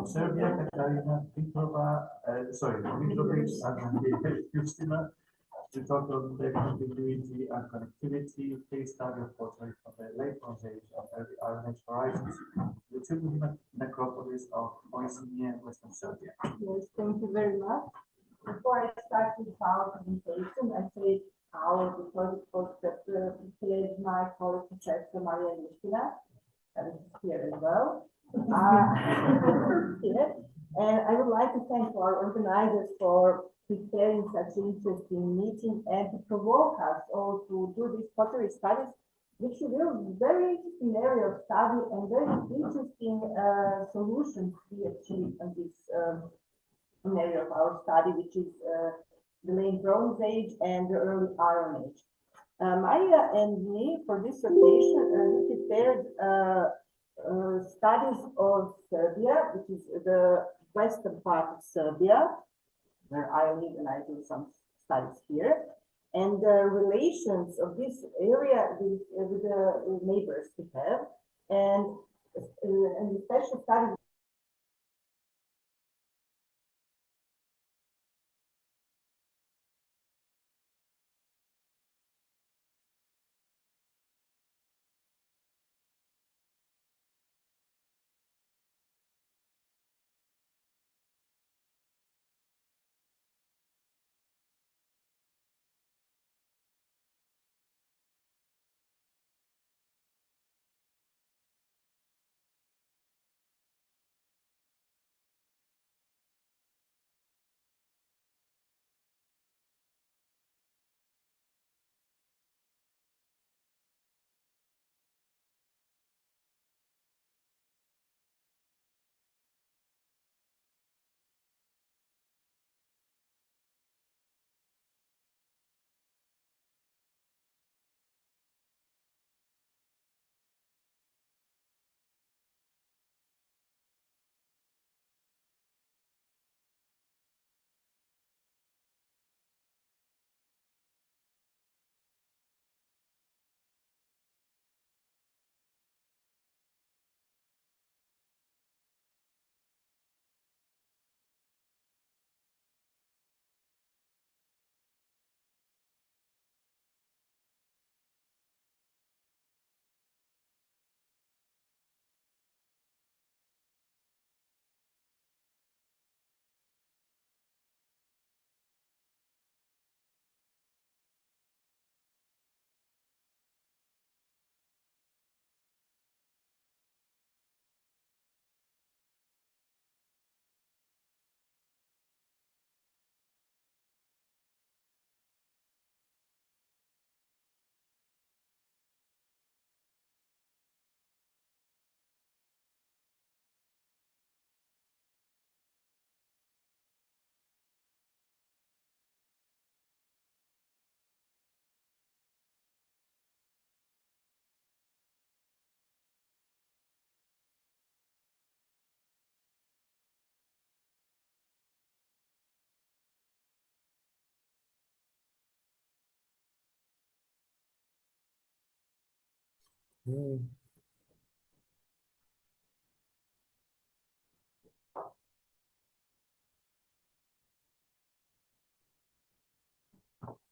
Serbia, Katarina Petrova, Mitrovic and Justina, to talk on the continuity and connectivity case study of pottery from the late Bronze Age of early Iron Age horizons, the two necropolis of Moisinje and Western Serbia. Yes, thank you very much. Before I start with our presentation, I say because it was prepared my colleague Professor Maria Justina, that is here as well. Here. And I would like to thank our organizers for preparing such an interesting meeting and to provoke us all to do these pottery studies, which reveal very interesting area of study and very interesting solutions we achieved on this area of our study, which is the late Bronze Age, and the early Iron Age. Maria and me, for this occasion, we prepared studies of Serbia, which is the western part of Serbia, where I live and I do some studies here, and the relations of this area with the neighbors we have, and the special studies.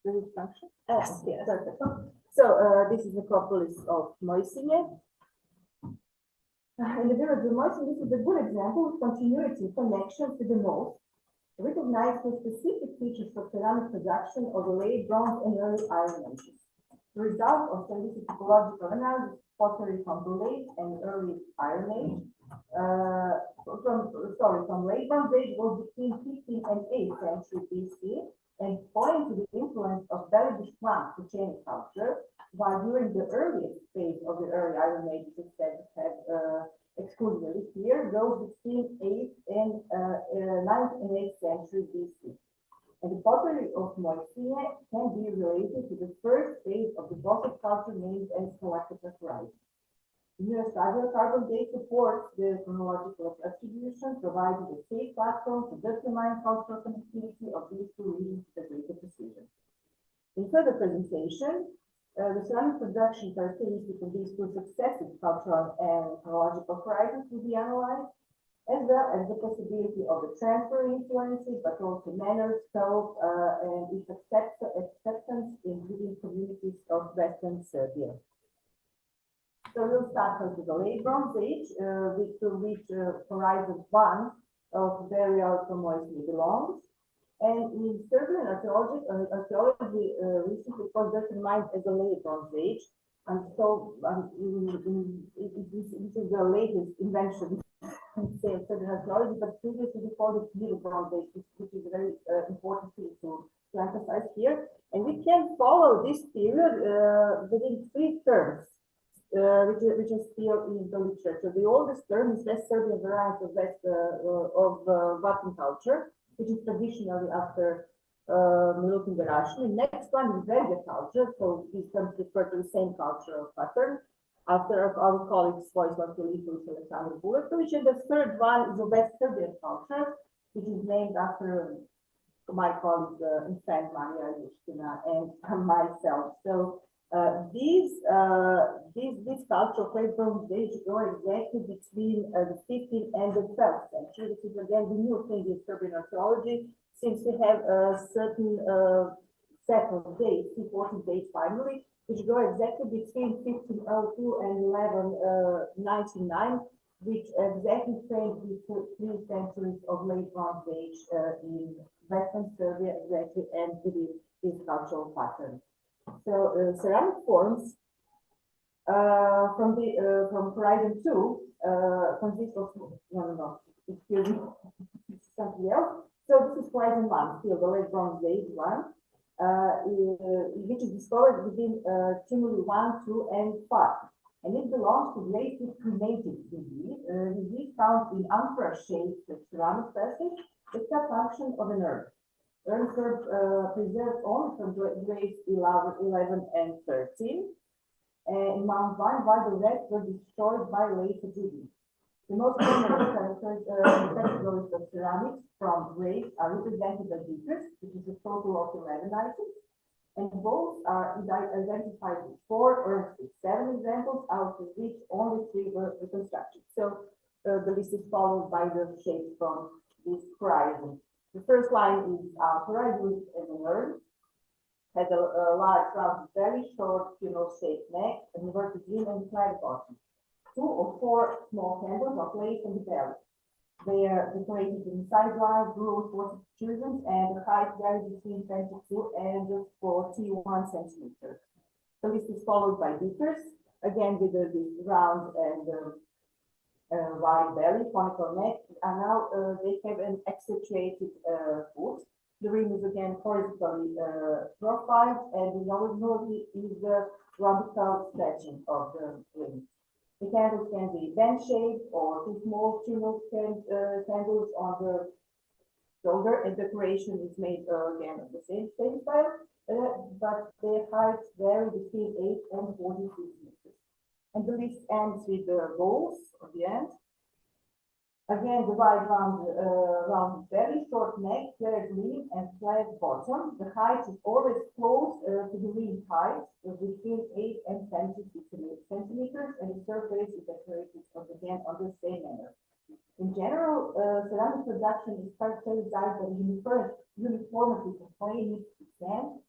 Does it function? Yes, yes. Perfect. So this is the Acropolis of Moisinje. In the village of Moisinje, this is a good example of continuity connections with the north. Recognize the specific features of ceramic production of the late Bronze and early Iron Ages. The result of scientific ecological analysis pottery from the late and early Iron Age, from late Bronze Age was between 15th and 8th century BC, and point to the influence of Belarusian plant Pucheni culture, while during the earliest phase of the early Iron Age, which said had exclusively here, goes between 8th and 9th and 8th century BC. And the pottery of Moisinje can be related to the first phase of the Gothic culture named as Galactica Horizon. Here, carbon date supports the chronological attribution, providing a safe platform to determine cultural connectivity of these two regions with greater precision. In further presentation, the ceramic production characteristics of these two successive cultural and chronological horizons will be analyzed, as well as the possibility of the transfer influences, but also manner, scope, and its acceptance in living communities of Western Serbia. So we'll start with the late Bronze Age, which to which horizon 1 of burial from Moisinje belongs. And in Serbian archaeology recently was determined as the late Bronze Age. And so this is the latest invention in Serbian archaeology, but previously we called it Middle Bronze Age, which is a very important thing to emphasize here. And we can follow this period within 3 terms. Which is still in the literature. The oldest term is West Serbian variety of Latin culture, which is traditionally after Milutin Garashni. Next one is Verga culture, so these terms refer to the same cultural pattern. After our colleagues' voice was released with Alexander Bulatovic, and the third one is the West Serbian culture, which is named after my colleague in San Maria Yushkina and myself. So these cultural platforms, they go exactly between the 15th and the 12th century. This is again the new thing in Serbian archaeology, since we have a certain set of dates, important dates finally, which go exactly between 1502 and 1199, which exactly frame the 3 centuries of late Bronze Age in Western Serbia, exactly, and within this cultural pattern. So ceramic forms from Horizon 2 consist of excuse me, something else. So this is Horizon 1, still the late Bronze Age one, which is discovered within Timuri 1, 2, and 5. And it belongs to great cremated disease found in amphora-shaped ceramic vessels. It's a function of an urn. Urns were preserved only from grades 11 and 13 in Mount Vine, while the rest were destroyed by later digging. The most common categories of ceramics from grades are represented by beakers, which is a total of 11 items, and bowls are identified with 4 or 7 examples, out of which only 3 were reconstructed. So the list is followed by the shapes from this horizon. The first line is horizon as an urn, has a large round, very short funnel-shaped neck, and inverted rim and flat bottom. 2 or 4 small candles are placed on the belly. They are decorated in sideline, grooves, protrusions, and the height varies between 22 and 41 centimeters. So this is followed by beakers, again with this round and wide belly, conical neck, and now they have an accentuated foot. The rim is again horizontally profiled, and the novelty is the radical stretching of the rim. The candles can be bend-shaped or 2 small candles on the shoulder, and decoration is made again of the same style, but their heights vary between 8 and 40 centimeters. And the list ends with the bowls at the end. Again, the wide round belly, short neck, flared rim, and flat bottom. The height is always close to the rim height, between 8 and 10 centimeters, and the surface is decorated again on the same manner. In general, ceramic production is characterized by uniformity of plane and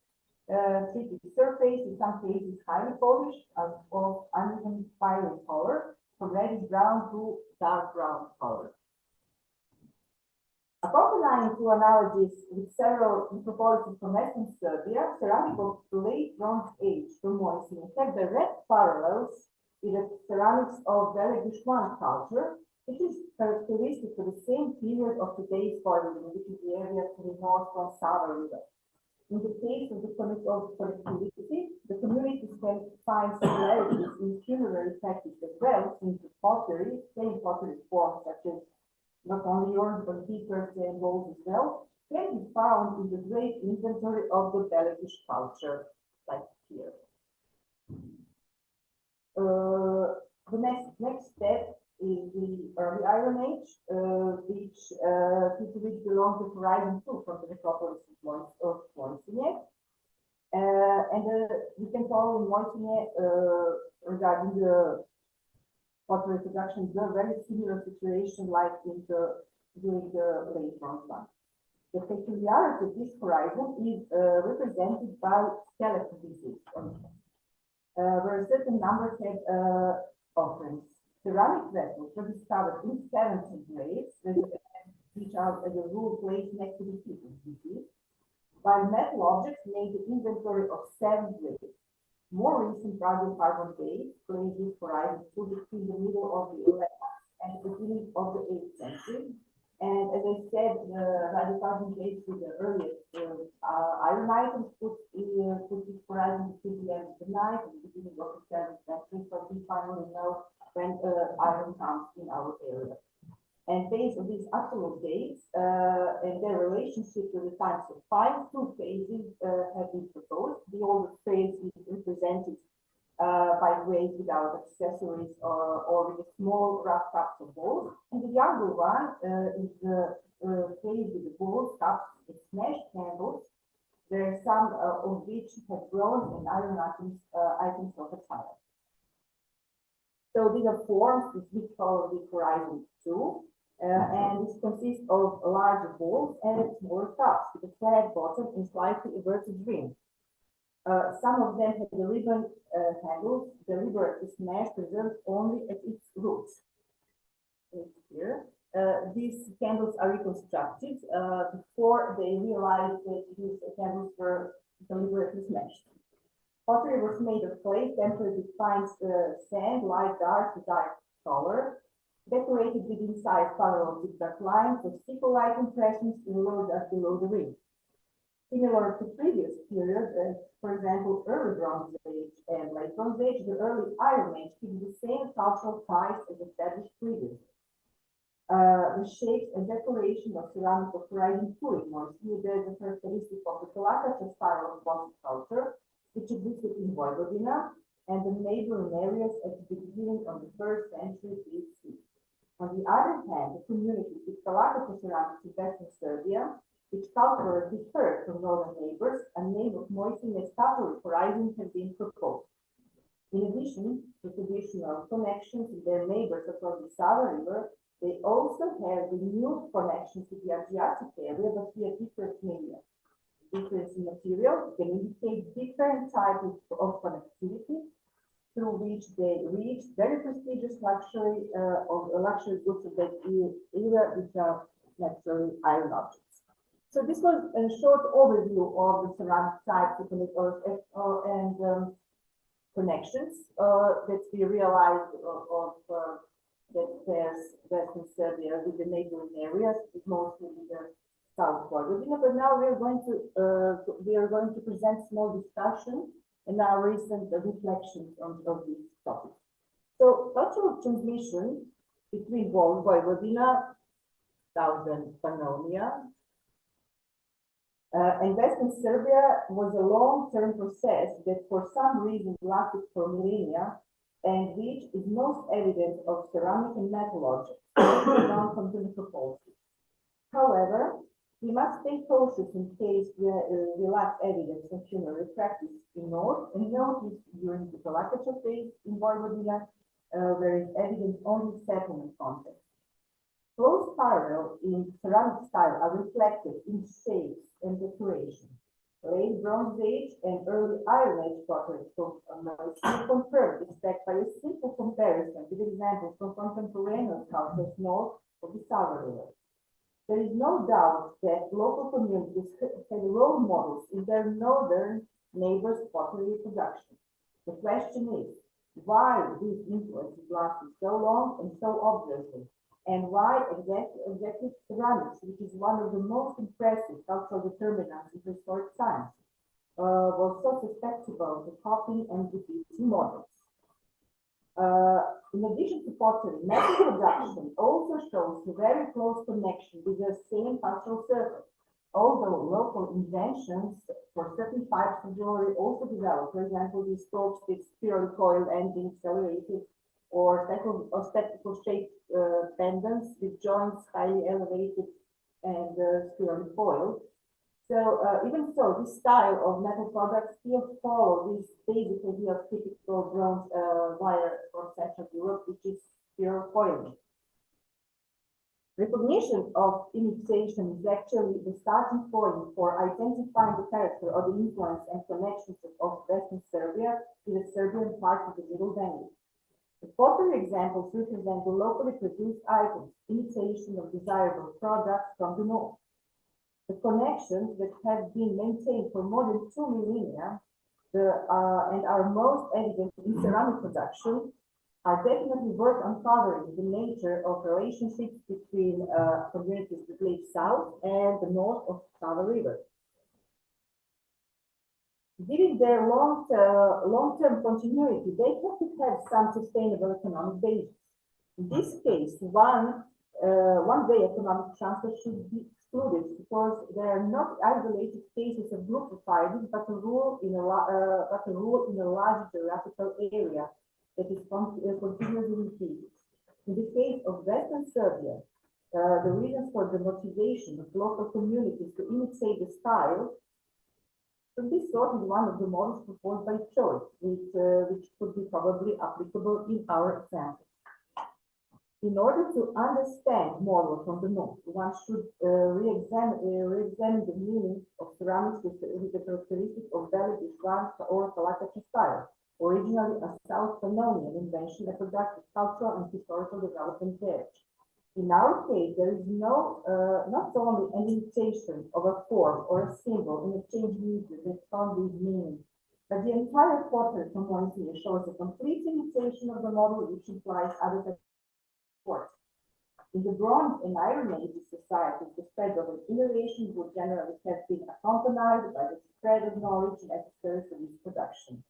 treated surface, in some cases highly polished, of uneven fiery color, from reddish brown to dark brown color. Accompanying to analogies with several metropolises from Western Serbia, ceramic of the late Bronze Age from Moisin have direct parallels with the ceramics of Velegišman culture, which is characteristic for the same period of today's Vojvodina, which is the area to the north from Sava River. In the case of the collectivity, the communities can find similarities in funerary practice as well, since the pottery, same pottery forms such as not only urns but beakers and bowls as well, can be found in the great inventory of the Belegish culture, like here. The next step is the early Iron Age, to which belongs the Horizon 2 from the necropolis of Moisine. We can follow in Moisine regarding the pottery production, a very similar situation like during the late Bronze one. The peculiarity of this horizon is represented by skeleton disease, where a certain number have offerings. Ceramic vessels were discovered in 17 grades, which are as a rule placed next to the fetus disease, while metal objects made the inventory of 7 grades. More recent radiocarbon dates place this horizon between the middle of the 11th and the beginning of the 8th century. And as I said, the radiocarbon dates with the earliest iron items put this horizon between the end of the 9th and the beginning of the 7th century, so we finally know when iron comes in our area. And based on these absolute dates and their relationship to the times of time, two phases have been proposed. The older phase is represented by grades without accessories or with a small rough cups of balls. And the younger one is the phase with the balls, cups, and smashed candles. There are some of which have bronze and iron items of attire. So these are forms which follow the horizon too. And this consists of larger balls and smaller cups with a flat bottom and slightly everted rim. Some of them have the ribbon handles, deliberately smashed, preserved only at its roots. Here. These candles are reconstructed before they realized that these candles were deliberately smashed. Pottery was made of clay, tempered with fine sand, light dark to dark color, decorated with incised parallel zigzag lines of sickle-like impressions in low dust below the rim. Similar to previous periods, for example, early Bronze Age and late Bronze Age, the early Iron Age keep the same cultural ties as established previously. The shapes and decoration of ceramic of horizon too ignores either the characteristic of the Kalakacha style of Bosnian culture, which existed in Vojvodina and the neighboring areas at the beginning of the 1st century BC. On the other hand, the community with Kalakacha ceramics in Western Serbia, which culturally differed from northern neighbors, a name of moistened Catholic horizon has been proposed. In addition to traditional connections with their neighbors across the Sava River, they also have renewed connections with the Adriatic area, but via different media. Difference in material can indicate different types of connectivity through which they reach very prestigious luxury goods of that era, which are naturally iron objects. So this was a short overview of the ceramic types and connections that we realized that there's Western Serbia with the neighboring areas, mostly with the South Vojvodina. But now we are going to present small discussion and our recent reflections on this topic. So cultural transmission between Vojvodina, Southern Pannonia, and Western Serbia was a long-term process that for some reason lasted for millennia, and which is most evident of ceramic and metal objects, from the propulsion. However, we must stay cautious in case we lack evidence of funerary practice in North, and notice during the Kalakacha phase in Vojvodina, there is evidence only settlement context. Close parallel in ceramic style are reflected in shapes and decoration. Late Bronze Age and early Iron Age pottery confirm this fact by a simple comparison with examples from contemporaneous cultures north of the Sava River. There is no doubt that local communities had role models in their northern neighbors' pottery production. The question is, why these influences lasted so long and so obviously? And why exactly ceramics, which is one of the most impressive cultural determinants in historic science, was so susceptible to copying and repeating models. In addition to pottery, metal production also shows a very close connection with the same cultural circle. Although local inventions for certain types of jewelry also developed, for example, these scopes with spiral coil ending accelerated, or spectacle shaped pendants with joints highly elevated and spirally coiled. So even so, this style of metal products still follow this basic idea of typical bronze wire from Central Europe, which is spiral coiling. Recognition of imitation is actually the starting point for identifying the character or the influence and connections of Western Serbia to the Serbian part of the Middle Danube. The pottery examples represent the locally produced items, imitation of desirable products from the north. The connections that have been maintained for more than 2 millennia and are most evident in ceramic production are definitely worth uncovering the nature of relationships between communities that live south and the north of Sava River. Given their long-term continuity, they have to have some sustainable economic basis. In this case, one one-way economic transfer should be excluded because they are not isolated cases of group profiling, but a rule in a large geographical area that is continuously repeated. In the case of Western Serbia, the reasons for the motivation of local communities to imitate the style should be sought in one of the models proposed by choice, which could be probably applicable in our example. In order to understand model from the north, one should re-examine the meaning of ceramics with the characteristic of Beli Ishvan or Kalakachi style, originally a South Pannonian invention, a product of cultural and historical development there. In our case, there is not only an imitation of a form or a symbol in a changed medium that conveys meaning, but the entire portrait from one here shows a complete imitation of the model, which implies other support. In the Bronze and Iron Age societies, the spread of an innovation would generally have been accompanied by the spread of knowledge necessary for its production.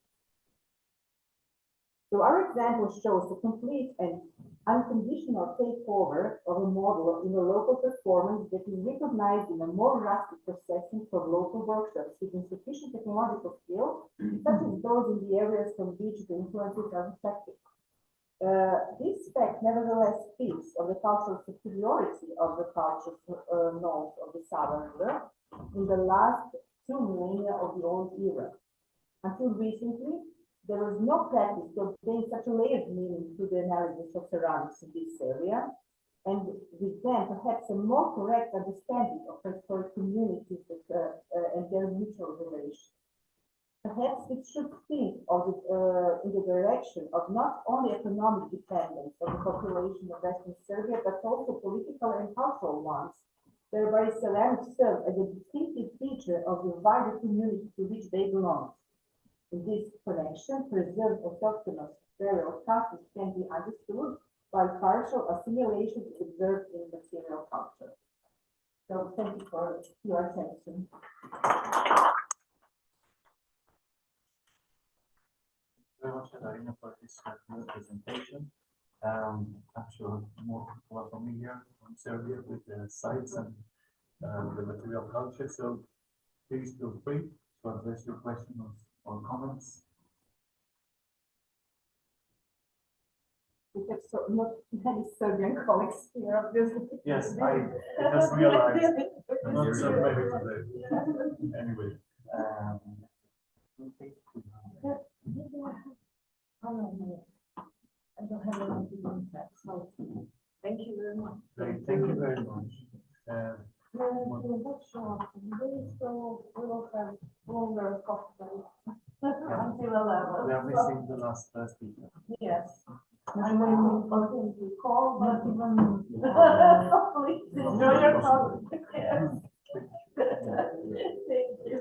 So our example shows a complete and unconditional takeover of a model in a local performance that is recognized in a more rustic processing from local workshops with insufficient technological skill, such as those in the areas from which the influences are reflected. This fact nevertheless speaks of the cultural superiority of the culture north of the Southern River in the last 2 millennia of the old era. Until recently, there was no practice to obtain such a layered meaning to the analysis of ceramics in this area, and with them perhaps a more correct understanding of prehistoric communities and their mutual relations. Perhaps we should think of it in the direction of not only economic dependence of the population of Western Serbia, but also political and cultural ones, whereby ceramics serve as a distinctive feature of the wider community to which they belong. In this connection, preserved autochthonous burial customs can be understood while partial assimilation is observed in material culture. So thank you for your attention. Very much, Katarina, for this presentation. I'm sure more people are familiar from Serbia with the sites and the material culture, so please feel free to address your questions or comments. We have not many Serbian colleagues here, obviously. Yes, I just realized I'm not so maybe today. Anyway, I don't have anything on that, so thank you very much. great, thank you very much. So we will have longer coffee break until 11. We are missing the last speaker. Yes. I'm going to call, but even please enjoy your coffee. Yes. Thank you.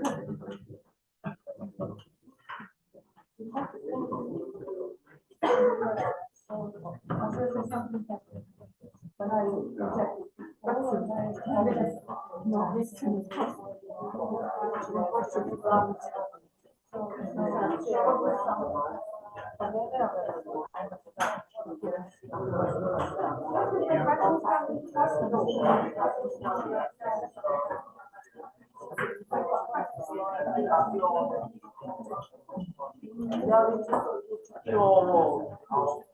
But I rejected. No, this too is possible.